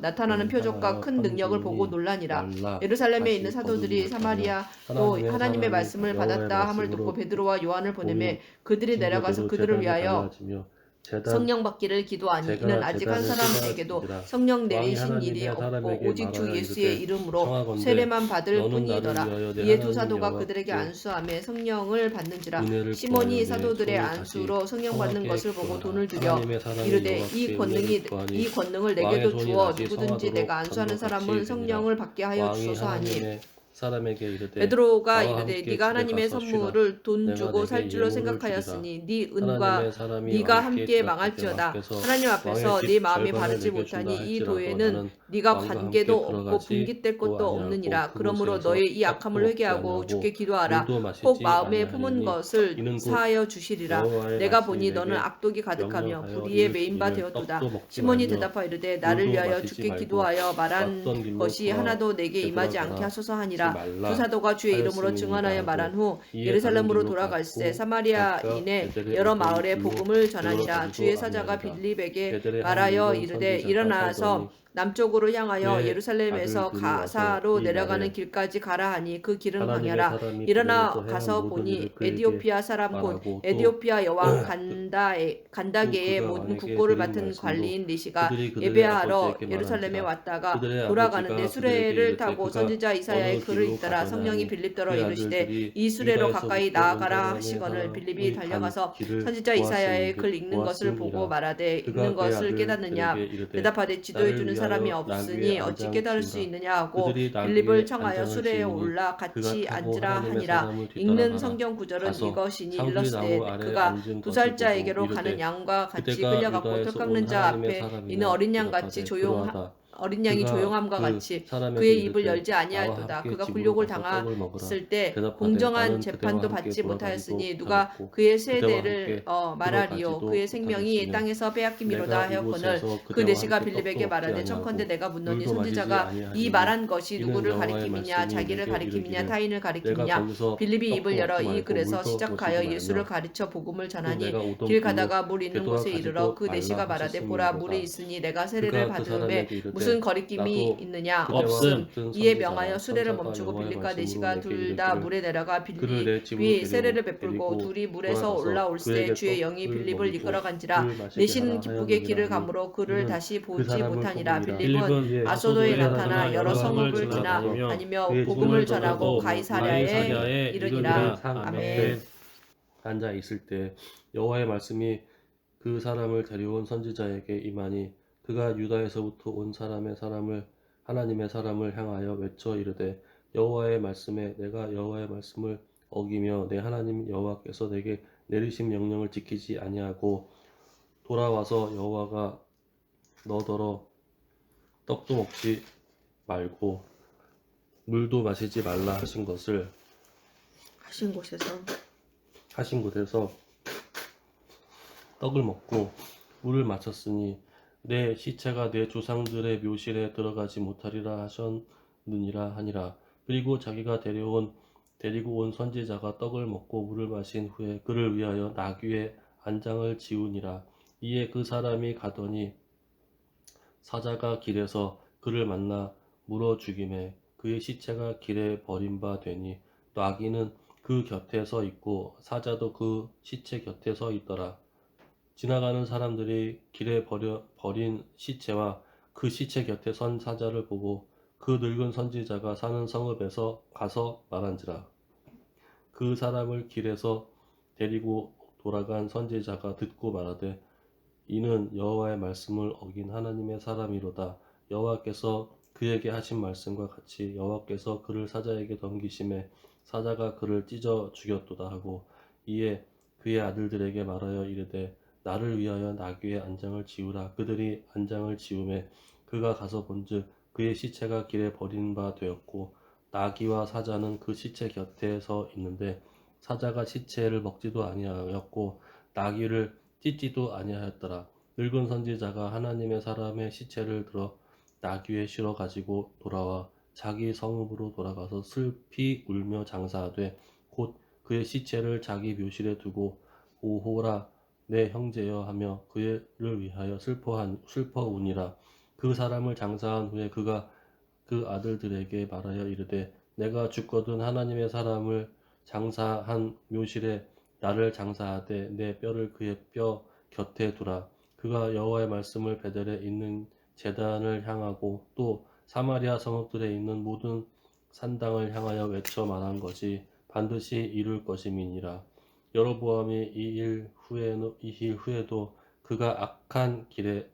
나타나는 표적과 큰 능력을 보고 놀라니라. 예루살렘에 있는 사도들이 사마리아 또 하나님의 말씀을 받았다 함을 듣고 베드로와 요한을 보내매 그들이 내려가서 그들을 위하여 성령 받기를 기도하니 이는 아직 한 사람에게도 성령 내리신 일이 없고 오직 주 예수의 이름으로 세례만 받을 뿐이더라. 이에 두 사도가 그들에게 안수하며 성령을 받는지라. 시몬이 사도들의 안수로 성령 받는 것을 보고 돈을 주려 이르되 이 권능을 내게도 주어 누구든지 내가 안수하는 사람은 성령을 받게 하여 주소서 하니 사람에게 이르되 베드로가 나와 이르되 함께 네가 집에 하나님의 가서 선물을 돈 내가 주고 내게 살 줄로 예물을 생각하였으니 네 하나님의 은과 사람이 네가 왕께 함께 대답하되 망할지어다. 왕께서 하나님 앞에서 왕의 집 네 마음이 절반을 바르지 내게 준다 못하니 이 할지라도 도에는 나는 네가 왕과 관계도 함께 없고 들어가지 빙깃댈 또 것도 아니하고 없느니라. 그러므로 그곳에서 너의 이 떡도 악함을 먹지 회개하고 아니하고 주께 기도하라. 물도 혹 마시지 마음에 품은 아니하리니 것을 이는 곧 사하여 주시리라. 여호와의 내가 말씀이 보니 너는 내게 악독이 가득하며 명령하여 불의에 메인 바 이르시기를 되었도다. 떡도 먹지 시몬이 말며 대답하여 이르되 나를 물도 위하여 마시지 주께 말고 기도하여 말한 왔던 길로 것이 하나도 내게 임하지 않게 되돌아가라 하소서 하지 하니라. 말라 두 사도가 주의 이름으로 하였음이니라 증언하여 하고 말한 후 이에 다른 예루살렘으로 길로 돌아갈새 갔고 사마리아인의 자기가 베델에 여러 오던 마을에 길로 복음을 전하니라. 되돌아가지도 주의 사자가 아니하니라. 빌립에게 베델에 한 말하여 늙은 이르되 선지자가 일어나서 살더니 남쪽으로 향하여 그의 예루살렘에서 아들들이 와서 가사로 이 내려가는 말에 길까지 가라 하니 그 길은 하나님의 광야라. 사람이 일어나 베델에서 행한 가서 모든 보니 일을 그에게 에디오피아 사람 곧 말하고 또 에디오피아 여왕 또 간다게의 그가 모든 왕에게 국고를 드린 맡은 말씀도 관리인 리시가 그들이 그들의 예배하러 아버지에게 예루살렘에 말한지라 왔다가 그들의 돌아가는데 아버지가 그들에게 수레를 이르되 타고 그가 선지자 이사야의 어느 글을 길로 잇따라 가더냐 성령이 하니 빌립더러 그의 이르시되 아들들이 이 수레로 가까이 유다에서부터 온 나아가라 사람의 하시거늘 빌립이 간 달려가서 길을 선지자 이사야의 글 읽는 것을 보았음이라. 보고 말하되 그가 읽는 그의 것을 아들들에게 깨닫느냐 이르되 대답하되 지도해 나를 주는 사람이 위하여 없으니 나귀의 어찌 안장 깨달을 수 지으라. 있느냐 하고 그들이 빌립을 나귀의 청하여 안장을 수레에 지으니 올라 그가 같이 타고 앉으라 하나님의 하니라. 사람을 읽는 뒤따라가라. 성경 구절은 가서 이것이니 상수리 일렀으되 나무 아래에 그가 앉은 두 것을 살자에게로 보고 가는 이르되 양과 같이 그대가 끌려갔고 털 유다에서 깎는 온 자 하나님의 앞에 사람이냐 이는 어린 양 같이 대답하되 그러하다. 어린 양이 그가 조용함과 그 같이 사람에게 그의 입을 이르되 열지 나와 아니하였도다. 함께 그가 집으로 굴욕을 가서 떡을 먹으라. 당했을 때 대답하되 공정한 나는 재판도 그대와 함께 받지 돌아가기도 못하였으니 누가 하였고 그의 그대와 세대를 함께 말하리요. 들어가지도 그의 생명이 못하겠으며 땅에서 빼앗김이로다 내가 하였거늘 이곳에서 그 그대와 내시가 함께 빌립에게 떡도 말하되 먹지 청컨대 아니하고 내가 묻노니 물도 마시지 선지자가 이 아니하리니 말한 것이 이는 누구를 여호와의 가리킴이냐 말씀이 자기를 내게 가리킴이냐 이르기를 타인을 내가 가리킴이냐 거기서 빌립이 떡도 입을 열어 먹지 이 말고 글에서 물도 시작하여 마시지 예수를 말며 가르쳐 복음을 또 전하니 내가 오던 길 길로 가다가 물 있는 곳에 이르러 되돌아가지도 그 내시가 말라 말하되 보라 물이 하셨음이로다. 있으니 내가 세례를 그가 그 받음에 사람에게 이르되 무슨 거리낌이 나도 있느냐 그대와 없음. 같은 이에 선지자라. 명하여 수레를 천사가 멈추고 여호와의 빌립과 말씀으로 내시가 내게 둘 다 이르기를 물에 내려가 그를 내 집으로 빌립이 세례를 베풀고 데리고 둘이 물에서 돌아가서 올라올세 그에게 주의 영이 떡을 빌립을 먹이고 이끌어간지라. 물 마시게 내시는 하라 기쁘게 하였느니라 길을 하니 가므로 그를 이는 다시 그 보지 사람을 못하니라. 보음이라. 빌립은 빌립은 아소도에 아소도에 나타나 나타나 여러 여러 성읍을 성을 지나 지나다니며 다니며 그의 복음을 집을 전하고 전하고 가이사랴에 가이사랴에 이르니라. 이르니라. 상 아멘. 아멘. 앉아 있을 때 여호와의 말씀이 그 사람을 데려온 선지자에게 임하니 그가 유다에서부터 온 하나님의 사람을 향하여 외쳐 이르되 여호와의 말씀에 내가 여호와의 말씀을 어기며 내 하나님 여호와께서 내게 내리신 명령을 지키지 아니하고 돌아와서 여호와가 너더러 떡도 먹지 말고 물도 마시지 말라 하신 것을 하신 곳에서 떡을 먹고 물을 마셨으니 내 시체가 내 조상들의 묘실에 들어가지 못하리라 하셨느니라 하니라. 그리고 자기가 데리고 온 선지자가 떡을 먹고 물을 마신 후에 그를 위하여 나귀의 안장을 지우니라. 이에 그 사람이 가더니 사자가 길에서 그를 만나 물어 죽이매 그의 시체가 길에 버린 바 되니 나귀는 그 곁에 서 있고 사자도 그 시체 곁에 서 있더라. 지나가는 사람들이 길에 버린 시체와 그 시체 곁에 선 사자를 보고 그 늙은 선지자가 사는 성읍에서 가서 말한지라. 그 사람을 길에서 데리고 돌아간 선지자가 듣고 말하되 이는 여호와의 말씀을 어긴 하나님의 사람이로다. 여호와께서 그에게 하신 말씀과 같이 여호와께서 그를 사자에게 넘기심에 사자가 그를 찢어 죽였도다 하고 이에 그의 아들들에게 말하여 이르되 나를 위하여 나귀의 안장을 지우라. 그들이 안장을 지우매 그가 가서 본즉 그의 시체가 길에 버린 바 되었고 나귀와 사자는 그 시체 곁에 서 있는데 사자가 시체를 먹지도 아니하였고 나귀를 찢지도 아니하였더라. 늙은 선지자가 하나님의 사람의 시체를 들어 나귀에 실어 가지고 돌아와 자기 성읍으로 돌아가서 슬피 울며 장사하되 곧 그의 시체를 자기 묘실에 두고 오호라 내 형제여 하며 그를 위하여 슬퍼우니라. 그 사람을 장사한 후에 그가 그 아들들에게 말하여 이르되 내가 죽거든 하나님의 사람을 장사한 묘실에 나를 장사하되 내 뼈를 그의 뼈 곁에 두라. 그가 여호와의 말씀을 베델에 있는 제단을 향하고 또 사마리아 성읍들에 있는 모든 산당을 향하여 외쳐 말한 것이 반드시 이룰 것임이니라. 여로보암이 이 일 후에도 그가 악한 길에서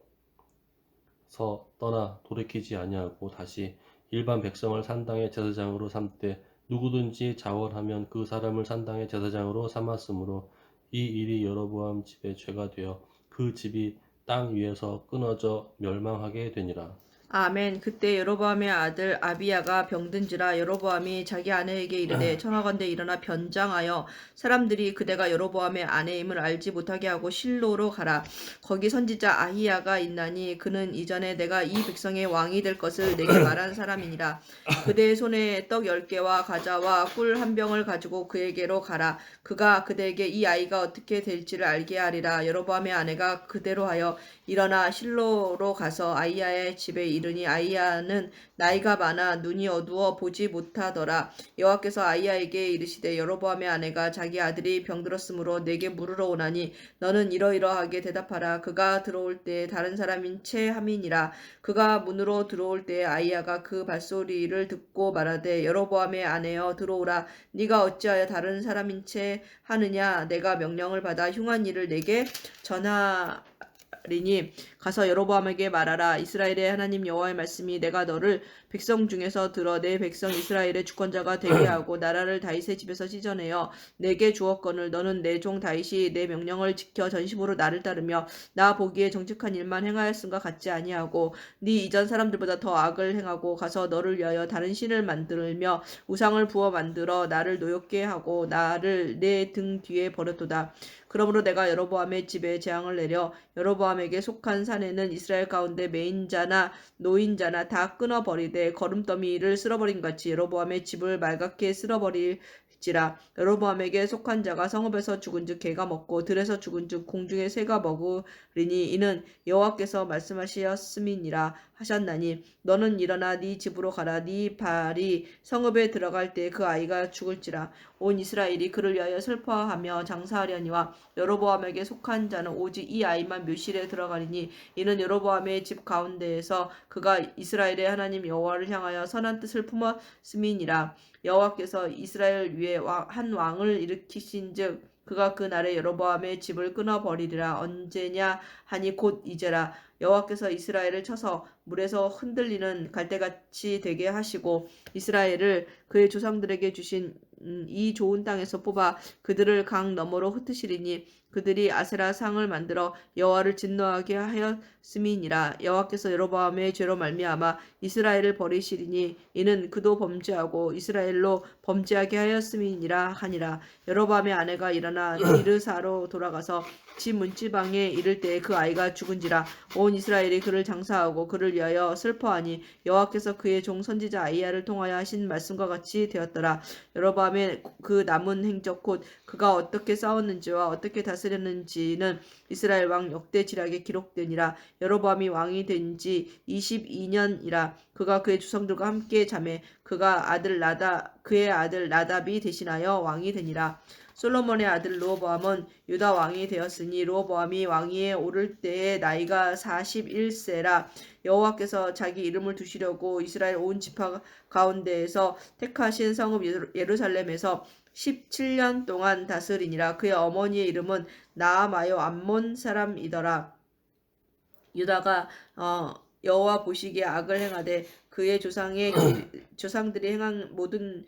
떠나 돌이키지 아니하고 다시 일반 백성을 산당의 제사장으로 삼되 누구든지 자원하면 그 사람을 산당의 제사장으로 삼았으므로 이 일이 여로보암 집의 죄가 되어 그 집이 땅 위에서 끊어져 멸망하게 되니라. 아멘. 그때 여로보암의 아들 아비야가 병든지라 여로보암이 자기 아내에게 이르되 청하건대 일어나 변장하여 사람들이 그대가 여로보암의 아내임을 알지 못하게 하고 실로로 가라. 거기 선지자 아히야가 있나니 그는 이전에 내가 이 백성의 왕이 될 것을 내게 말한 사람이니라. 그대의 손에 떡 10개와 과자와 꿀 한 병을 가지고 그에게로 가라. 그가 그대에게 이 아이가 어떻게 될지를 알게 하리라. 여로보암의 아내가 그대로 하여 일어나 실로로 가서 아히야의 집에 이르니 아히야는 나이가 많아 눈이 어두워 보지 못하더라. 여호와께서 아히야에게 이르시되 여로보암의 아내가 자기 아들이 병들었으므로 내게 물으러 오나니 너는 이러이러하게 대답하라. 그가 들어올 때 다른 사람인 채 함이니라. 그가 문으로 들어올 때 아히야가 그 발소리를 듣고 말하되 여로보암의 아내여 들어오라. 네가 어찌하여 다른 사람인 채 하느냐. 내가 명령을 받아 흉한 일을 내게 전하리니 가서 여로보암에게 말하라. 이스라엘의 하나님 여호와의 말씀이 내가 너를 백성 중에서 들어 내 백성 이스라엘의 주권자가 되게 하고 나라를 다윗의 집에서 찢어내어 내게 주었거늘 너는 내 종 다윗이 내 명령을 지켜 전심으로 나를 따르며 나 보기에 정직한 일만 행하였음과 같지 아니하고 네 이전 사람들보다 더 악을 행하고 가서 너를 위하여 다른 신을 만들며 우상을 부어 만들어 나를 노엽게 하고 나를 내 등 뒤에 버렸도다. 그러므로 내가 여로보암의 집에 재앙을 내려 여로보암에게 속한 산에는 이스라엘 가운데 매인자나 노인자나 다 끊어버리되 거름더미를 쓸어버린 같이 여로보암의 집을 말갛게 쓸어버릴지라. 여로보암에게 속한 자가 성읍에서 죽은즉 개가 먹고 들에서 죽은즉 공중의 새가 먹으리니 이는 여호와께서 말씀하셨음이니라 하셨나니 너는 일어나 네 집으로 가라. 네 발이 성읍에 들어갈 때 그 아이가 죽을지라. 온 이스라엘이 그를 위하여 슬퍼하며 장사하려니와 여로보암에게 속한 자는 오직 이 아이만 묘실에 들어가리니 이는 여로보암의 집 가운데에서 그가 이스라엘의 하나님 여호와를 향하여 선한 뜻을 품었음이니라. 여호와께서 이스라엘 위에 한 왕을 일으키신즉 그가 그 날에 여로보암의 집을 끊어버리리라. 언제냐 하니 곧 이제라. 여호와께서 이스라엘을 쳐서 물에서 흔들리는 갈대같이 되게 하시고 이스라엘을 그의 조상들에게 주신 이 좋은 땅에서 뽑아 그들을 강 너머로 흩으시리니 그들이 아세라 상을 만들어 여호와를 진노하게 하였음이니라. 여호와께서 여로보암의 죄로 말미암아 이스라엘을 버리시리니 이는 그도 범죄하고 이스라엘로 범죄하게 하였음이니라 하니라. 여로보암의 아내가 일어나 디르사로 돌아가서 집 문지방에 이를 때 그 아이가 죽은지라. 온 이스라엘이 그를 장사하고 그를 위하여 슬퍼하니 여호와께서 그의 종 선지자 아히야를 통하여 하신 말씀과 같이 되었더라. 여로보암의 그 남은 행적 곧 그가 어떻게 싸웠는지와 어떻게 다스렸는지는 이스라엘 왕 역대지략에 기록되니라. 여로보암이 왕이 된 지 22년이라. 그가 그의 주성들과 함께 자매 그의 아들 나답이 대신하여 왕이 되니라. 솔로몬의 아들 르호보암은 유다 왕이 되었으니 르호보암이 왕위에 오를 때의 나이가 41세라. 여호와께서 자기 이름을 두시려고 이스라엘 온 지파 가운데에서 택하신 성읍 예루살렘에서 17년 동안 다스리니라. 그의 어머니의 이름은 나아마요 암몬 사람이더라. 유다가 여호와 보시기에 악을 행하되 그의 조상들이 행한 모든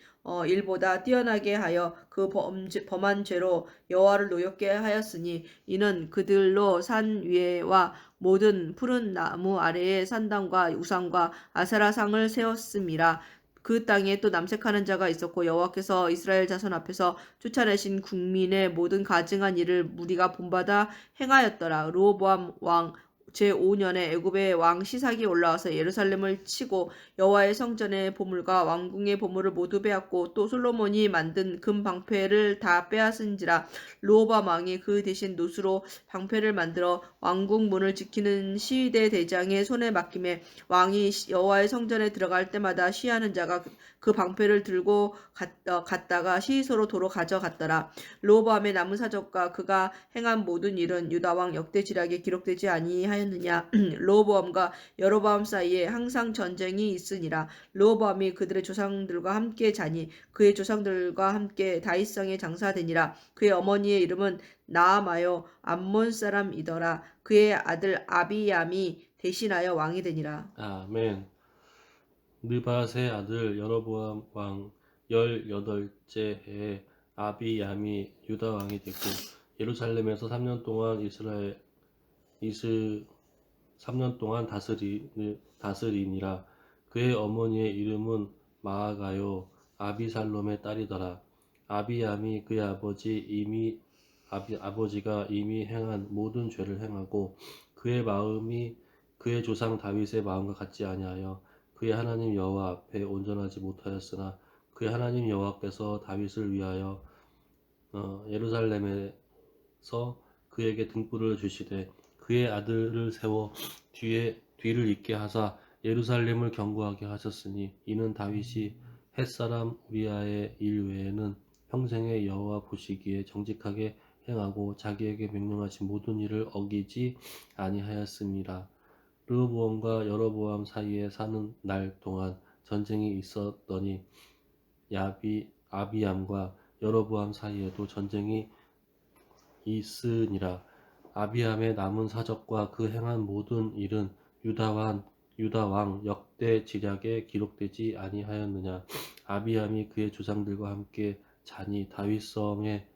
일보다 뛰어나게 하여 그 범한 죄로 여호와를 노엽게 하였으니 이는 그들로 산 위에와 모든 푸른 나무 아래에 산당과 우상과 아세라상을 세웠음이라. 그 땅에 또 남색하는 자가 있었고 여호와께서 이스라엘 자손 앞에서 쫓아내신 국민의 모든 가증한 일을 무리가 본받아 행하였더라. 르호보암 왕 제5년에 애굽의 왕 시삭이 올라와서 예루살렘을 치고 여호와의 성전의 보물과 왕궁의 보물을 모두 빼앗고 또 솔로몬이 만든 금 방패를 다 빼앗은지라. 르호보암 왕이 그 대신 노수로 방패를 만들어 왕궁 문을 지키는 시위대 대장의 손에 맡기매 왕이 여호와의 성전에 들어갈 때마다 시위하는 자가 그 방패를 들고 갔다가 시위소로 도로 가져갔더라. 르호보암의 남은 사적과 그가 행한 모든 일은 유다 왕 역대지략에 기록되지 아니하였느냐. 르호보암과 여로보암 사이에 항상 전쟁이 있으니라. 르호보암이 그들의 조상들과 함께 자니 그의 조상들과 함께 다윗성에 장사되니라. 그의 어머니의 이름은 나아마요 암몬 사람이더라. 그의 아들 아비얌이 대신하여 왕이 되니라. 아멘. 느밧의 아들 여로보암 왕 18째 해에 아비얌이 유다 왕이 되고 예루살렘에서 3년 동안 3년 동안 다스리니라. 그의 어머니의 이름은 마아가요 아비살롬의 딸이더라. 아비얌이 그의 아버지가 이미 행한 모든 죄를 행하고 그의 마음이 그의 조상 다윗의 마음과 같지 아니하여 그의 하나님 여호와 앞에 온전하지 못하였으나 그의 하나님 여호와께서 다윗을 위하여 예루살렘에서 그에게 등불을 주시되 그의 아들을 세워 뒤를 잇게 하사 예루살렘을 견고하게 하셨으니 이는 다윗이 햇사람 우리아의 일 외에는 평생에 여호와 보시기에 정직하게 행하고 자기에게 명령하신 모든 일을 어기지 아니하였음이라. 르호보암과 여로보암 사이에 사는 날 동안 전쟁이 있었더니 아비암과 여로보암 사이에도 전쟁이 있으니라. 아비암의 남은 사적과 그 행한 모든 일은 유다 왕 역대 지략에 기록되지 아니하였느냐. 아비암이 그의 조상들과 함께 자니 다윗성에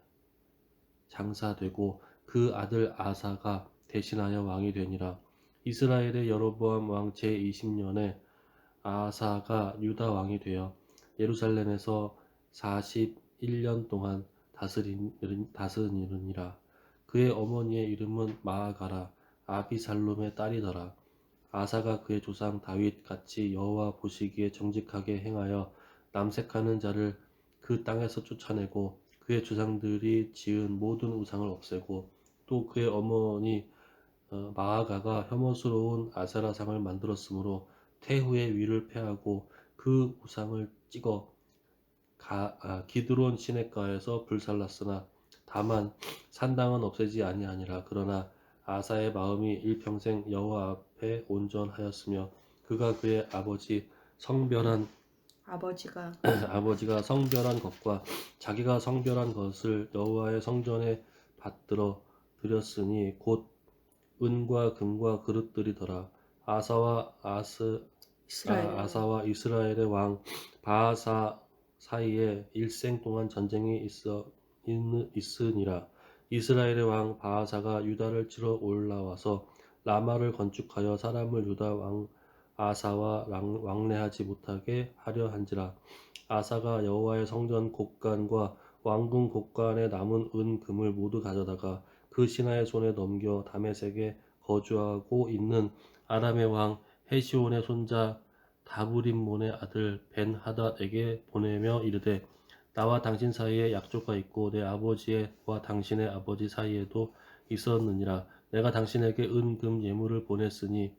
장사되고 그 아들 아사가 대신하여 왕이 되니라. 이스라엘의 여로보암 왕 제20년에 아사가 유다 왕이 되어 예루살렘에서 41년 동안 다스리니라. 그의 어머니의 이름은 마아가라 아비살롬의 딸이더라. 아사가 그의 조상 다윗 같이 여호와 보시기에 정직하게 행하여 남색하는 자를 그 땅에서 쫓아내고 그의 조상들이 지은 모든 우상을 없애고 또 그의 어머니 마아가가 혐오스러운 아세라상을 만들었으므로 태후의 위를 폐하고 그 우상을 찍어 기드론 시냇가에서 불살랐으나 다만 산당은 없애지 아니하니라. 그러나 아사의 마음이 일평생 여호와 앞에 온전하였으며 그가 그의 아버지가 성별한 것과 자기가 성별한 것을 여호와의 성전에 받들어 드렸으니 곧 은과 금과 그릇들이더라. 아사와 이스라엘의 왕 바하사 사이에 일생 동안 전쟁이 있으니라. 이스라엘의 왕 바하사가 유다를 치러 올라와서 라마를 건축하여 사람을 유다 왕 아사와 왕래하지 못하게 하려 한지라. 아사가 여호와의 성전 곳간과 왕궁 곳간에 남은 은 금을 모두 가져다가 그 신하의 손에 넘겨 다메섹에 거주하고 있는 아람의 왕 헤시온의 손자 다브림몬의 아들 벤하닷에게 보내며 이르되 나와 당신 사이에 약조가 있고 내 아버지와 당신의 아버지 사이에도 있었느니라. 내가 당신에게 은, 금, 예물을 보냈으니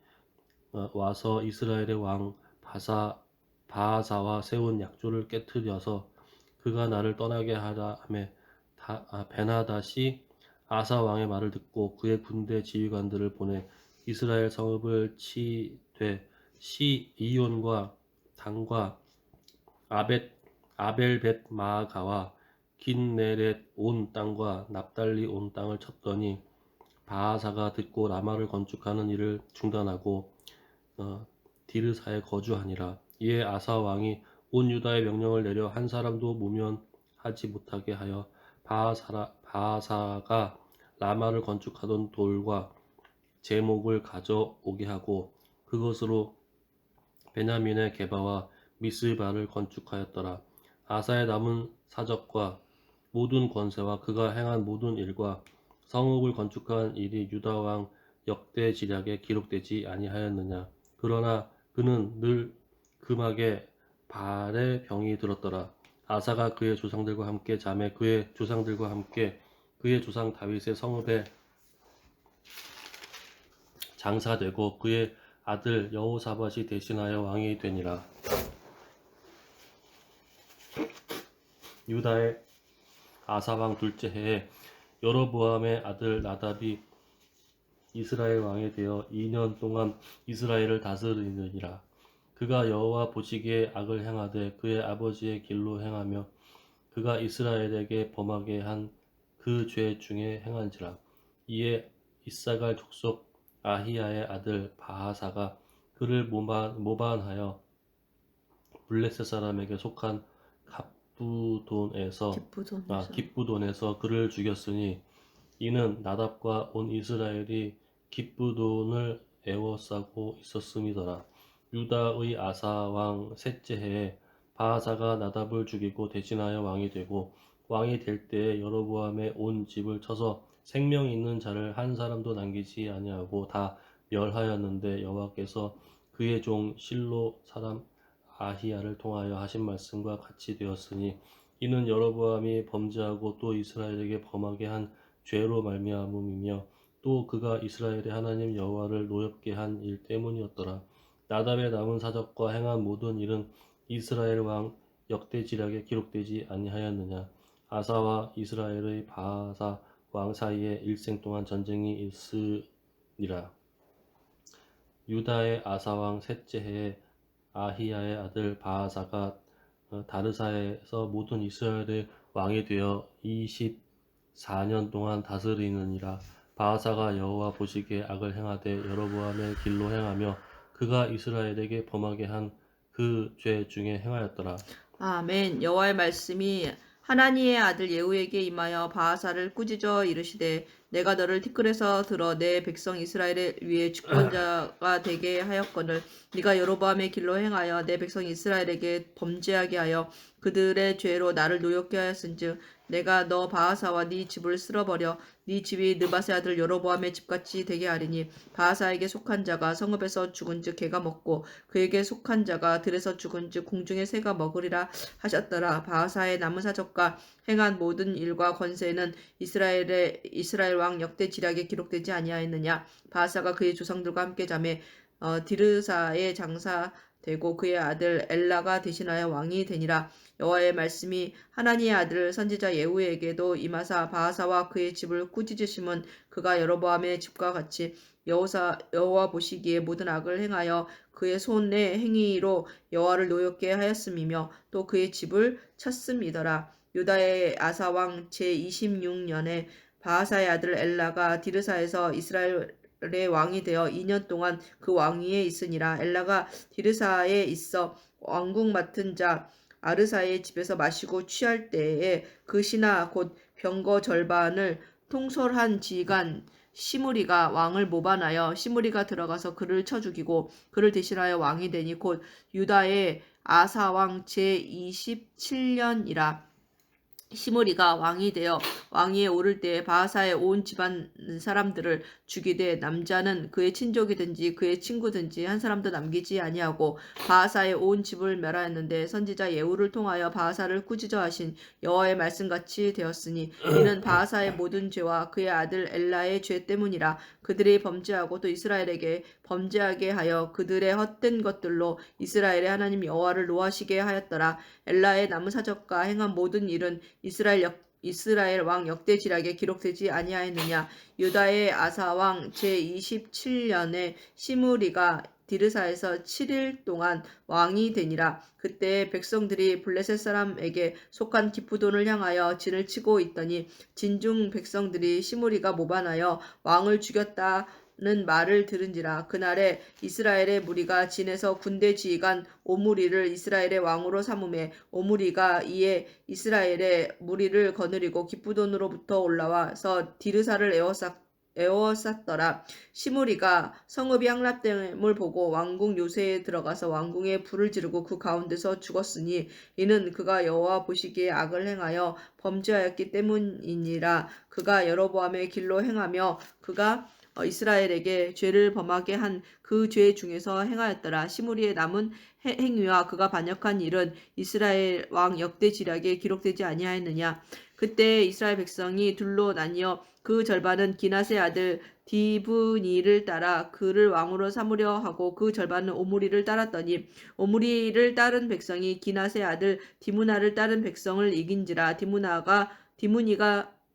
와서 이스라엘의 왕 바하사와 세운 약조를 깨뜨려서 그가 나를 떠나게 하라 하매 벤하닷이 아사 왕의 말을 듣고 그의 군대 지휘관들을 보내 이스라엘 성읍을 치되 이온과 단과 아벨벳 마아가와 긴네렛 온 땅과 납달리 온 땅을 쳤더니 바하사가 듣고 라마를 건축하는 일을 중단하고 디르사에 거주하니라. 이에 아사 왕이 온 유다에 명령을 내려 한 사람도 무면하지 못하게 하여 바하사가 라마를 건축하던 돌과 제목을 가져오게 하고 그것으로 베냐민의 게바와 미스바를 건축하였더라. 아사의 남은 사적과 모든 권세와 그가 행한 모든 일과 성읍을 건축한 일이 유다 왕 역대 지략에 기록되지 아니하였느냐. 그러나 그는 늘 금하게 발에 병이 들었더라. 아사가 그의 조상들과 함께 잠에 그의 조상들과 함께 그의 조상 다윗의 성읍에 장사되고 그의 아들 여호사밧이 대신하여 왕이 되니라. 유다의 아사왕 둘째 해에 여로보암의 아들 나답이 이스라엘 왕이 되어 2년 동안 이스라엘을 다스리느니라. 그가 여호와 보시기에 악을 행하되 그의 아버지의 길로 행하며 그가 이스라엘에게 범하게 한 그 죄 중에 행한지라. 이에 이사갈 족속 아히야의 아들 바하사가 그를 모반하여 블레셋 사람에게 속한 깁부돈에서 그를 죽였으니 이는 나답과 온 이스라엘이 깁부돈을 에워싸고 있었음이더라. 유다의 아사 왕 셋째 해에 바하사가 나답을 죽이고 대신하여 왕이 되고 왕이 될 때에 여로보암의 온 집을 쳐서 생명 있는 자를 한 사람도 남기지 아니하고 다 멸하였는데 여호와께서 그의 종 실로 사람 아히야를 통하여 하신 말씀과 같이 되었으니 이는 여로보암이 범죄하고 또 이스라엘에게 범하게 한 죄로 말미암음이며 또 그가 이스라엘의 하나님 여호와를 노엽게 한 일 때문이었더라. 나답의 남은 사적과 행한 모든 일은 이스라엘 왕 역대지략에 기록되지 아니하였느냐. 아사와 이스라엘의 바하사 왕 사이에 일생 동안 전쟁이 있으니라. 유다의 아사 왕 셋째 해에 아히야의 아들 바하사가 다르사에서 모든 이스라엘의 왕이 되어 24년 동안 다스리느니라. 바하사가 여호와 보시기에 악을 행하되 여로보암의 길로 행하며 그가 이스라엘에게 범하게 한 그 죄 중에 행하였더라. 아멘. 여호와의 말씀이 하나니의 아들 예후에게 임하여 바하사를 꾸짖어 이르시되 내가 너를 티끌에서 들어 내 백성 이스라엘을 위해 주권자가 되게 하였거늘 네가 여로보암의 길로 행하여 내 백성 이스라엘에게 범죄하게 하여 그들의 죄로 나를 노엽게 하였은즉 내가 너 바하사와 네 집을 쓸어버려 네 집이 느밧의 아들 여로보암의 집같이 되게 하리니 바하사에게 속한 자가 성읍에서 죽은즉 개가 먹고 그에게 속한 자가 들에서 죽은즉 궁중의 새가 먹으리라 하셨더라. 바하사의 남은 사적과 행한 모든 일과 권세는 이스라엘 왕 역대 지략에 기록되지 아니하였느냐. 바하사가 그의 조상들과 함께 잠에 디르사에 장사되고 그의 아들 엘라가 대신하여 왕이 되니라. 여호와의 말씀이 하나니의 아들 선지자 예후에게도 임하사 바하사와 그의 집을 꾸짖으심은 그가 여로보암의 집과 같이 여호와 보시기에 모든 악을 행하여 그의 손의 행위로 여호와를 노엽게 하였음이며 또 그의 집을 쳤음이더라. 유다의 아사 왕 제26년에 바하사의 아들 엘라가 디르사에서 이스라엘의 왕이 되어 2년 동안 그 왕위에 있으니라. 엘라가 디르사에 있어 왕궁 맡은 자 아르사의 집에서 마시고 취할 때에 그 신하 곧 병거 절반을 통솔한 지휘관 시므리가 왕을 모반하여 시므리가 들어가서 그를 쳐 죽이고 그를 대신하여 왕이 되니 곧 유다의 아사 왕 제27년이라. 시므리가 왕이 되어 왕위에 오를 때에 바하사의 온 집안 사람들을 죽이되 남자는 그의 친족이든지 그의 친구든지 한 사람도 남기지 아니하고 바하사의 온 집을 멸하였는데 선지자 예후를 통하여 바하사를 꾸짖어 하신 여호와의 말씀같이 되었으니 이는 바하사의 모든 죄와 그의 아들 엘라의 죄 때문이라. 그들이 범죄하고 또 이스라엘에게 범죄하게 하여 그들의 헛된 것들로 이스라엘의 하나님 여호와를 노하시게 하였더라. 엘라의 남은 사적과 행한 모든 일은 이스라엘 왕 역대 지략에 기록되지 아니하였느냐. 유다의 아사 왕 제27년에 시므리가 디르사에서 7일 동안 왕이 되니라. 그때 백성들이 블레셋 사람에게 속한 깁부돈을 향하여 진을 치고 있더니 진중 백성들이 시므리가 모반하여 왕을 죽였다는 말을 들은지라. 그날에 이스라엘의 무리가 진에서 군대 지휘관 오므리를 이스라엘의 왕으로 삼음에 오므리가 이에 이스라엘의 무리를 거느리고 깁부돈으로부터 올라와서 디르사를 에워쌌더라. 시므리가 성읍이 향락됨을 보고 왕궁 요새에 들어가서 왕궁에 불을 지르고 그 가운데서 죽었으니 이는 그가 여호와 보시기에 악을 행하여 범죄하였기 때문이니라. 그가 여로보암의 길로 행하며 그가 이스라엘에게 죄를 범하게 한 그 죄 중에서 행하였더라. 시므리의 남은 행위와 그가 반역한 일은 이스라엘 왕 역대 지략에 기록되지 아니하였느냐. 그때 이스라엘 백성이 둘로 나뉘어 그 절반은 기낫의 아들 디브니를 따라 그를 왕으로 삼으려 하고 그 절반은 오므리를 따랐더니 오므리를 따른 백성이 기낫의 아들 디므나를 따른 백성을 이긴지라.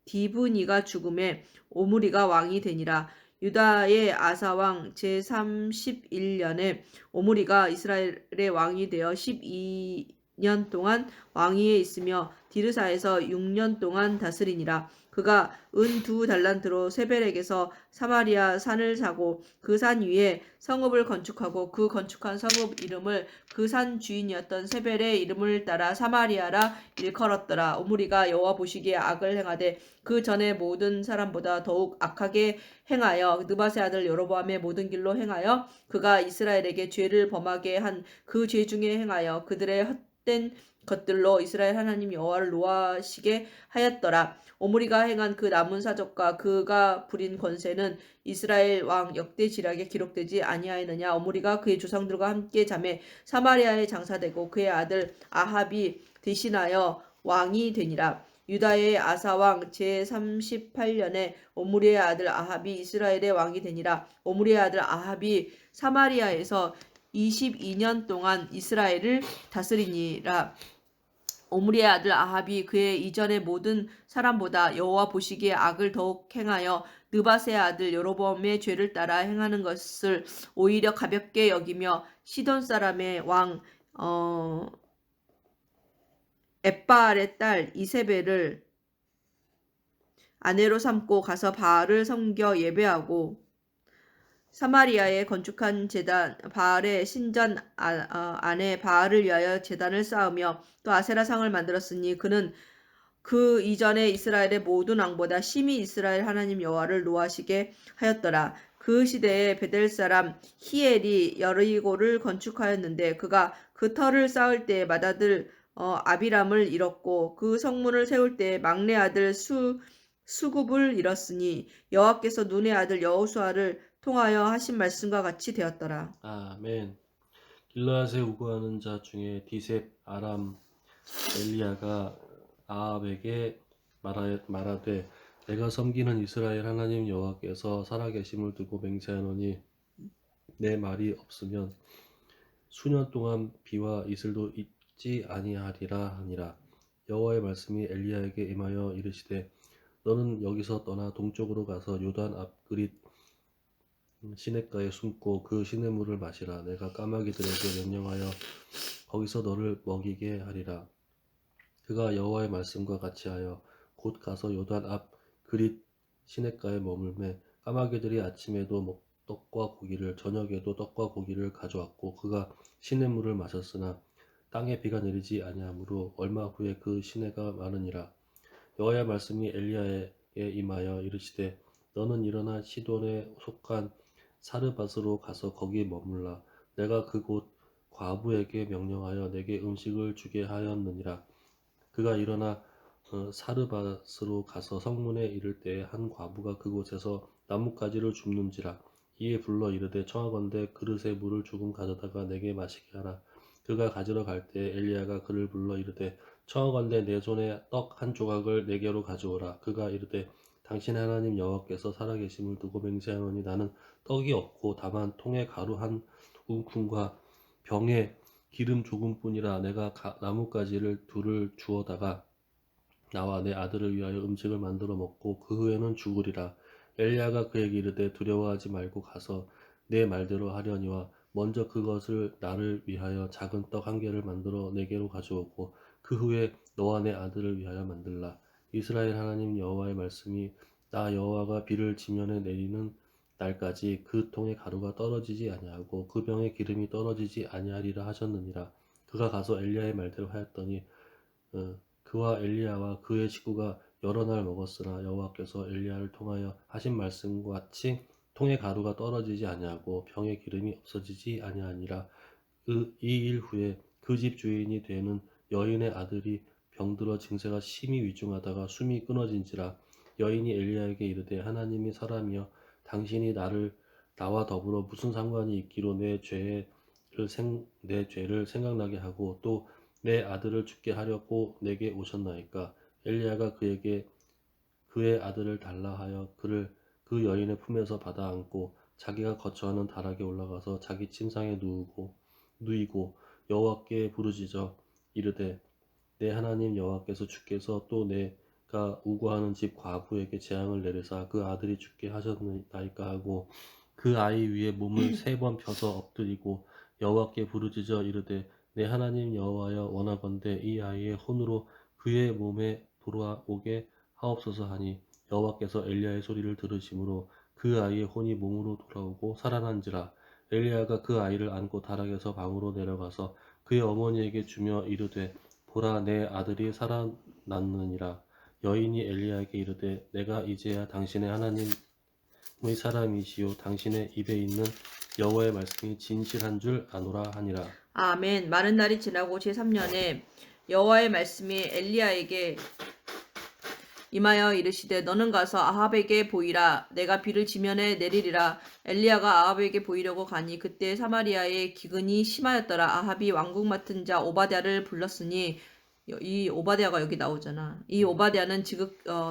디브니가 죽음에 오므리가 왕이 되니라. 유다의 아사 왕 제31년에 오므리가 이스라엘의 왕이 되어 12년 12년 동안 왕위에 있으며 디르사에서 6년 동안 다스리니라. 그가 은 2달란트로 세벨에게서 사마리아 산을 사고 그 산 위에 성읍을 건축하고 그 건축한 성읍 이름을 그 산 주인이었던 세벨의 이름을 따라 사마리아라 일컬었더라. 오므리가 여호와 보시기에 악을 행하되 그 전에 모든 사람보다 더욱 악하게 행하여 느밧의 아들 여로보암의 모든 길로 행하여 그가 이스라엘에게 죄를 범하게 한 그 죄 중에 행하여 그들의 헛된 것들로 이스라엘 하나님 여호와를 노하시게 하였더라. 오므리가 행한 그 남은 사적과 그가 부린 권세는 이스라엘 왕 역대 지략에 기록되지 아니하였느냐. 오므리가 그의 조상들과 함께 잠에 사마리아에 장사되고 그의 아들 아합이 대신하여 왕이 되니라. 유다의 아사왕 제38년에 오므리의 아들 아합이 이스라엘의 왕이 되니라. 오므리의 아들 아합이 사마리아에서 22년 동안 이스라엘을 다스리니라. 오므리의 아들 아합이 그의 이전의 모든 사람보다 여호와 보시기에 악을 더욱 행하여 느밧의 아들 여로보암의 죄를 따라 행하는 것을 오히려 가볍게 여기며 시돈 사람의 왕 엣바알의 딸 이세벨을 아내로 삼고 가서 바알을 섬겨 예배하고 사마리아에 건축한 제단 바알의 신전 안에 바알을 위하여 제단을 쌓으며 또 아세라상을 만들었으니 그는 그 이전에 이스라엘의 모든 왕보다 심히 이스라엘 하나님 여호와를 노하시게 하였더라. 그 시대에 베델 사람 히엘이 여리고를 건축하였는데 그가 그 터를 쌓을 때에 맏아들 아비람을 잃었고 그 성문을 세울 때에 막내 아들 수굽을 잃었으니 여호와께서 눈의 아들 여호수아를 통하여 하신 말씀과 같이 되었더라. 아멘. 길르앗에 우거하는 자 중에 디셉 아람 엘리야가 아합에게 말하되 내가 섬기는 이스라엘 하나님 여호와께서 살아계심을 두고 맹세하노니 내 말이 없으면 수년 동안 비와 이슬도 있지 아니하리라 하니라. 여호와의 말씀이 엘리야에게 임하여 이르시되 너는 여기서 떠나 동쪽으로 가서 요단 앞그릿 시냇가에 숨고 그 시냇물을 마시라. 내가 까마귀들에게 명령하여 거기서 너를 먹이게 하리라. 그가 여호와의 말씀과 같이 하여 곧 가서 요단 앞 그릿 시냇가에 머물매 까마귀들이 아침에도 떡과 고기를 저녁에도 떡과 고기를 가져왔고 그가 시냇물을 마셨으나 땅에 비가 내리지 아니하므로 얼마 후에 그 시내가 마르니라. 여호와의 말씀이 엘리야에게 임하여 이르시되 너는 일어나 시돈에 속한 사르밧으로 가서 거기 머물라. 내가 그곳 과부에게 명령하여 내게 음식을 주게 하였느니라. 그가 일어나 사르밧으로 가서 성문에 이를 때에 한 과부가 그곳에서 나뭇가지를 줍는지라. 이에 불러 이르되 청하건대 그릇에 물을 조금 가져다가 내게 마시게 하라. 그가 가지러 갈 때에 엘리야가 그를 불러 이르되 청하건대 내 손에 떡 한 조각을 내게로 가져오라. 그가 이르되 당신의 하나님 여호와께서 살아계심을 두고 맹세하노니 나는 떡이 없고 다만 통에 가루 한 움큼과 병에 기름 조금뿐이라. 내가 나뭇가지를 둘을 주워다가 나와 내 아들을 위하여 음식을 만들어 먹고 그 후에는 죽으리라. 엘리야가 그에게 이르되 두려워하지 말고 가서 내 말대로 하려니와 먼저 그것을 나를 위하여 작은 떡 한 개를 만들어 내게로 가져오고 그 후에 너와 내 아들을 위하여 만들라. 이스라엘 하나님 여호와의 말씀이 나 여호와가 비를 지면에 내리는 날까지 그 통에 가루가 떨어지지 아니하고 그 병에 기름이 떨어지지 아니하리라 하셨느니라. 그가 가서 엘리야의 말대로 하였더니 그와 엘리야와 그의 식구가 여러 날 먹었으나 여호와께서 엘리야를 통하여 하신 말씀과 같이 통에 가루가 떨어지지 아니하고 병에 기름이 없어지지 아니하니라. 이 일 후에 그 집 주인이 되는 여인의 아들이 병들어 증세가 심히 위중하다가 숨이 끊어진지라. 여인이 엘리야에게 이르되 하나님이 사람이여 당신이 나와 더불어 무슨 상관이 있기로 내 죄를 생각나게 하고 또 내 아들을 죽게 하려고 내게 오셨나이까. 엘리야가 그에게 그의 아들을 달라 하여 그를 그 여인의 품에서 받아 안고 자기가 거처하는 다락에 올라가서 자기 침상에 누이고 여호와께 부르짖어 이르되 내 하나님 여호와께서 주께서 또 내가 우고하는 집 과부에게 재앙을 내리사 그 아들이 죽게 하셨나이까 하고 그 아이 위에 몸을 3번 펴서 엎드리고 여호와께 부르짖어 이르되 내 하나님 여호와여 원하건대 이 아이의 혼으로 그의 몸에 돌아오게 하옵소서 하니 여호와께서 엘리야의 소리를 들으심으로 그 아이의 혼이 몸으로 돌아오고 살아난지라. 엘리야가 그 아이를 안고 다락에서 방으로 내려가서 그의 어머니에게 주며 이르되 보라 내 아들이 살아났느니라. 여인이 엘리야에게 이르되 내가 이제야 당신의 하나님의 사람이시요 당신의 입에 있는 여호와의 말씀이 진실한 줄 아노라 하니라. 아멘. 많은 날이 지나고 제3년에 여호와의 말씀이 엘리야에게 임하여 이르시되 너는 가서 아합에게 보이라. 내가 비를 지면에 내리리라. 엘리야가 아합에게 보이려고 가니 그때 사마리아의 기근이 심하였더라. 아합이 왕궁 맡은 자 오바댜를 불렀으니 이 오바댜가 여기 나오잖아. 이 오바댜는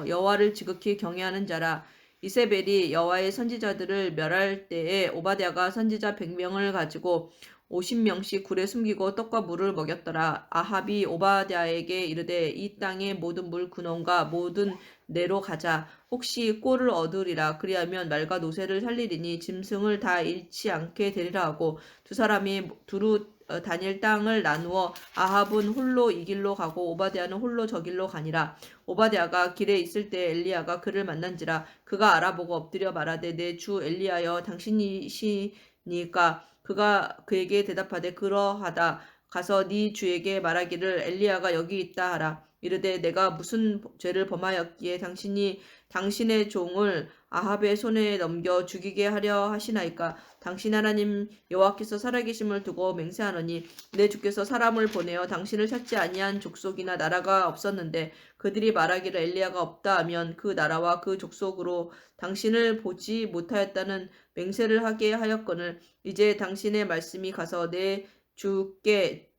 여호와를 지극히 경외하는 자라. 이세벨이 여호와의 선지자들을 멸할 때에 오바댜가 선지자 100명을 가지고 50명씩 굴에 숨기고 떡과 물을 먹였더라. 아합이 오바댜에게 이르되 이 땅의 모든 물 근원과 모든 내로 가자. 혹시 꼴을 얻으리라. 그리하면 말과 노새를 살리리니 짐승을 다 잃지 않게 되리라 하고 두 사람이 두루 다닐 땅을 나누어 아합은 홀로 이 길로 가고 오바댜는 홀로 저 길로 가니라. 오바댜가 길에 있을 때 엘리야가 그를 만난지라. 그가 알아보고 엎드려 말하되 내 주 엘리야여 당신이시니까. 그가 그에게 대답하되 그러하다. 가서 네 주에게 말하기를 엘리야가 여기 있다 하라. 이르되 내가 무슨 죄를 범하였기에 당신이 당신의 종을 아합의 손에 넘겨 죽이게 하려 하시나이까. 당신 하나님 여호와께서 살아계심을 두고 맹세하노니 내 주께서 사람을 보내어 당신을 찾지 아니한 족속이나 나라가 없었는데 그들이 말하기를 엘리야가 없다 하면 그 나라와 그 족속으로 당신을 보지 못하였다는 맹세를 하게 하였거늘 이제 당신의 말씀이 가서 내 주에게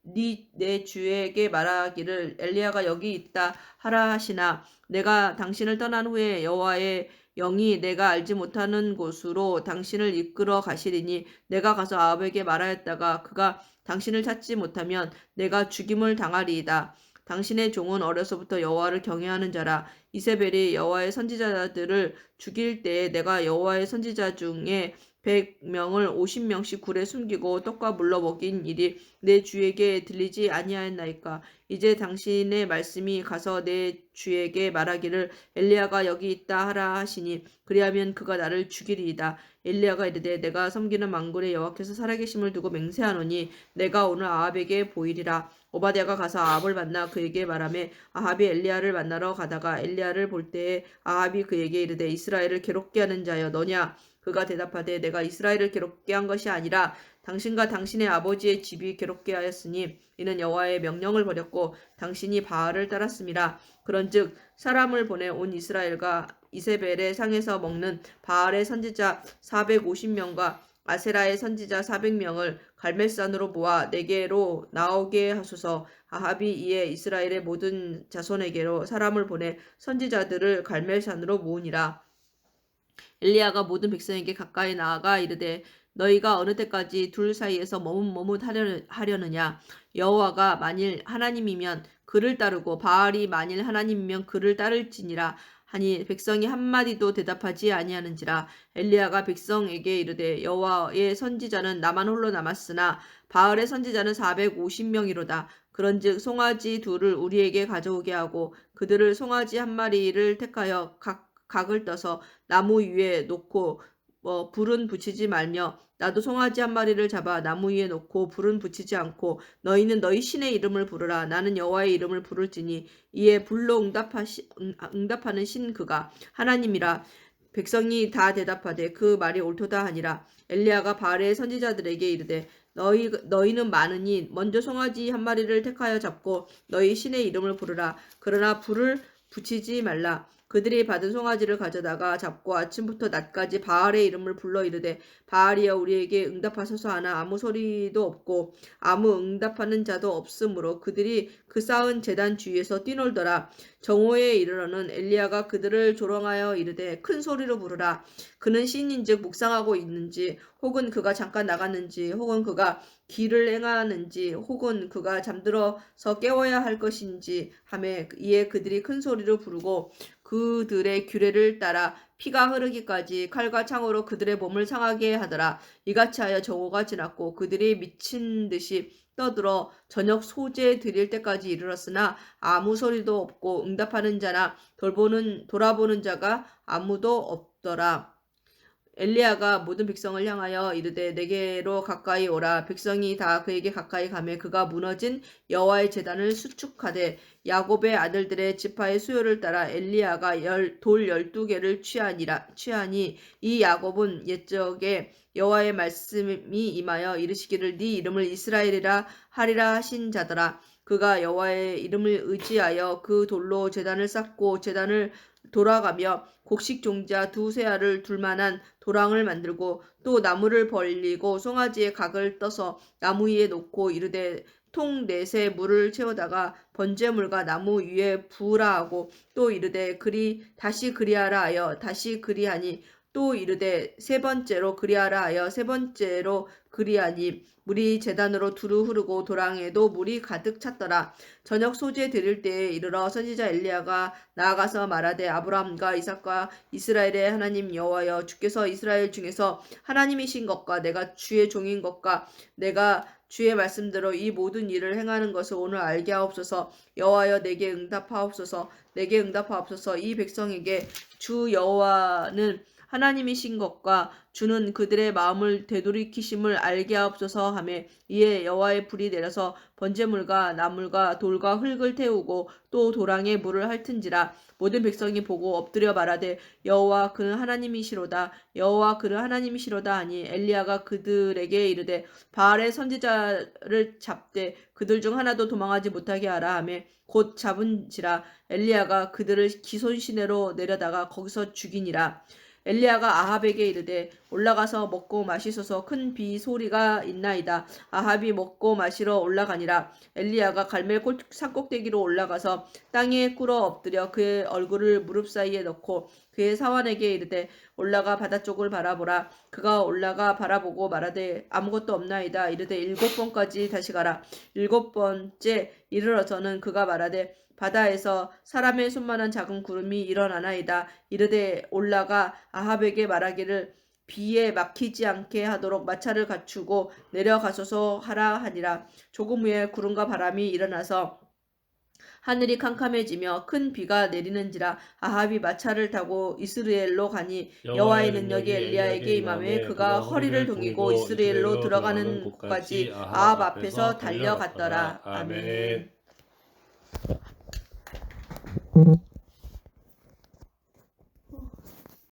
말하기를 엘리야가 여기 있다 하라 하시나 내가 당신을 떠난 후에 여호와의 영이 내가 알지 못하는 곳으로 당신을 이끌어 가시리니 내가 가서 아합에게 말하였다가 그가 당신을 찾지 못하면 내가 죽임을 당하리이다. 당신의 종은 어려서부터 여호와를 경외하는 자라. 이세벨이 여호와의 선지자들을 죽일 때에 내가 여호와의 선지자 중에 100명을 50명씩 굴에 숨기고 떡과 물로 먹인 일이 내 주에게 들리지 아니하였나이까. 이제 당신의 말씀이 가서 내 주에게 말하기를 엘리야가 여기 있다 하라 하시니 그리하면 그가 나를 죽이리이다. 엘리야가 이르되 내가 섬기는 만군의 여호와께서 살아계심을 두고 맹세하노니 내가 오늘 아합에게 보이리라. 오바댜가 가서 아합을 만나 그에게 말하매 아합이 엘리야를 만나러 가다가 엘리야를 볼 때에 아합이 그에게 이르되 이스라엘을 괴롭게 하는 자여 너냐. 그가 대답하되 내가 이스라엘을 괴롭게 한 것이 아니라 당신과 당신의 아버지의 집이 괴롭게 하였으니 이는 여호와의 명령을 버렸고 당신이 바알을 따랐음이라. 그런즉 사람을 보내 온 이스라엘과 이세벨의 상에서 먹는 바알의 선지자 450명과 아세라의 선지자 400명을 갈멜산으로 모아 내게로 나오게 하소서. 아합이 이에 이스라엘의 모든 자손에게로 사람을 보내 선지자들을 갈멜산으로 모으니라. 엘리야가 모든 백성에게 가까이 나아가 이르되 너희가 어느 때까지 둘 사이에서 머뭇하려느냐. 여호와가 만일 하나님이면 그를 따르고 바알이 만일 하나님이면 그를 따를지니라 하니 백성이 한마디도 대답하지 아니하는지라. 엘리야가 백성에게 이르되 여호와의 선지자는 나만 홀로 남았으나 바알의 선지자는 450명이로다. 그런즉 송아지 둘을 우리에게 가져오게 하고 그들을 송아지 한 마리를 택하여 각을 떠서 나무 위에 놓고 불은 붙이지 말며 나도 송아지 한 마리를 잡아 나무 위에 놓고 불은 붙이지 않고 너희는 너희 신의 이름을 부르라. 나는 여호와의 이름을 부를지니 이에 불로 응답하는 신 그가 하나님이라. 백성이 다 대답하되 그 말이 옳도다 하니라. 엘리야가 바알의 선지자들에게 이르되 너희는 많으니 먼저 송아지 한 마리를 택하여 잡고 너희 신의 이름을 부르라. 그러나 불을 붙이지 말라. 그들이 받은 송아지를 가져다가 잡고 아침부터 낮까지 바알의 이름을 불러 이르되 바알이여 우리에게 응답하소서 하나 아무 소리도 없고 아무 응답하는 자도 없으므로 그들이 그 쌓은 제단 주위에서 뛰놀더라. 정오에 이르러는 엘리야가 그들을 조롱하여 이르되 큰 소리로 부르라. 그는 신인즉 묵상하고 있는지 혹은 그가 잠깐 나갔는지 혹은 그가 길을 행하는지 혹은 그가 잠들어서 깨워야 할 것인지 하매 이에 그들이 큰 소리로 부르고 그들의 규례를 따라 피가 흐르기까지 칼과 창으로 그들의 몸을 상하게 하더라. 이같이 하여 정오가 지났고 그들이 미친 듯이 떠들어 저녁 소재 드릴 때까지 이르렀으나 아무 소리도 없고 응답하는 자나 돌아보는 자가 아무도 없더라. 엘리야가 모든 백성을 향하여 이르되 내게로 가까이 오라. 백성이 다 그에게 가까이 가매 그가 무너진 여호와의 제단을 수축하되 야곱의 아들들의 지파의 수요를 따라 엘리야가 돌 12개를 취하니 이 야곱은 옛적에 여호와의 말씀이 임하여 이르시기를 네 이름을 이스라엘이라 하리라 하신 자더라. 그가 여호와의 이름을 의지하여 그 돌로 제단을 쌓고 제단을 돌아가며 곡식 종자 2세알을 둘만한 도랑을 만들고 또 나무를 벌리고 송아지의 각을 떠서 나무 위에 놓고 이르되 통 4새 물을 채우다가 번제물과 나무 위에 부으라 하고 또 이르되 다시 그리하라 하여 다시 그리하니 또 이르되 3번째로 그리하라 하여 3번째로 그리하니 물이 제단으로 두루 흐르고 도랑에도 물이 가득 찼더라. 저녁 소재 드릴 때에 이르러 선지자 엘리야가 나아가서 말하되 아브라함과 이삭과 이스라엘의 하나님 여호와여 주께서 이스라엘 중에서 하나님이신 것과 내가 주의 종인 것과 내가 주의 말씀대로 이 모든 일을 행하는 것을 오늘 알게 하옵소서. 여호와여 내게 응답하옵소서. 내게 응답하옵소서. 이 백성에게 주 여호와는 하나님이신 것과 주는 그들의 마음을 되돌이키심을 알게 하옵소서 하며 이에 여호와의 불이 내려서 번제물과 나물과 돌과 흙을 태우고 또 도랑에 물을 핥은지라. 모든 백성이 보고 엎드려 말하되 여호와 그는 하나님이시로다. 여호와 그는 하나님이시로다 하니 엘리야가 그들에게 이르되 바알의 선지자를 잡되 그들 중 하나도 도망하지 못하게 하라 하며 곧 잡은지라. 엘리야가 그들을 기손 시내로 내려다가 거기서 죽이니라. 엘리야가 아합에게 이르되 올라가서 먹고 마시소서. 큰 비 소리가 있나이다. 아합이 먹고 마시러 올라가니라. 엘리야가 갈멜 산꼭대기로 올라가서 땅에 꿇어 엎드려 그의 얼굴을 무릎 사이에 넣고 그의 사환에게 이르되 올라가 바다 쪽을 바라보라. 그가 올라가 바라보고 말하되 아무것도 없나이다. 이르되 7번까지 다시 가라. 7번째 이르러서는 그가 말하되 바다에서 사람의 손만한 작은 구름이 일어나나이다. 이르되 올라가 아합에게 말하기를 비에 막히지 않게 하도록 마차를 갖추고 내려가소서 하라 하니라. 조금 후에 구름과 바람이 일어나서 하늘이 캄캄해지며 큰 비가 내리는지라. 아합이 마차를 타고 이스라엘로 가니 여호와의 능력이 엘리야에게 임하매 그가 허리를 동이고 이스라엘로 들어가는 곳까지 아합 앞에서 달려갔더라. 아멘.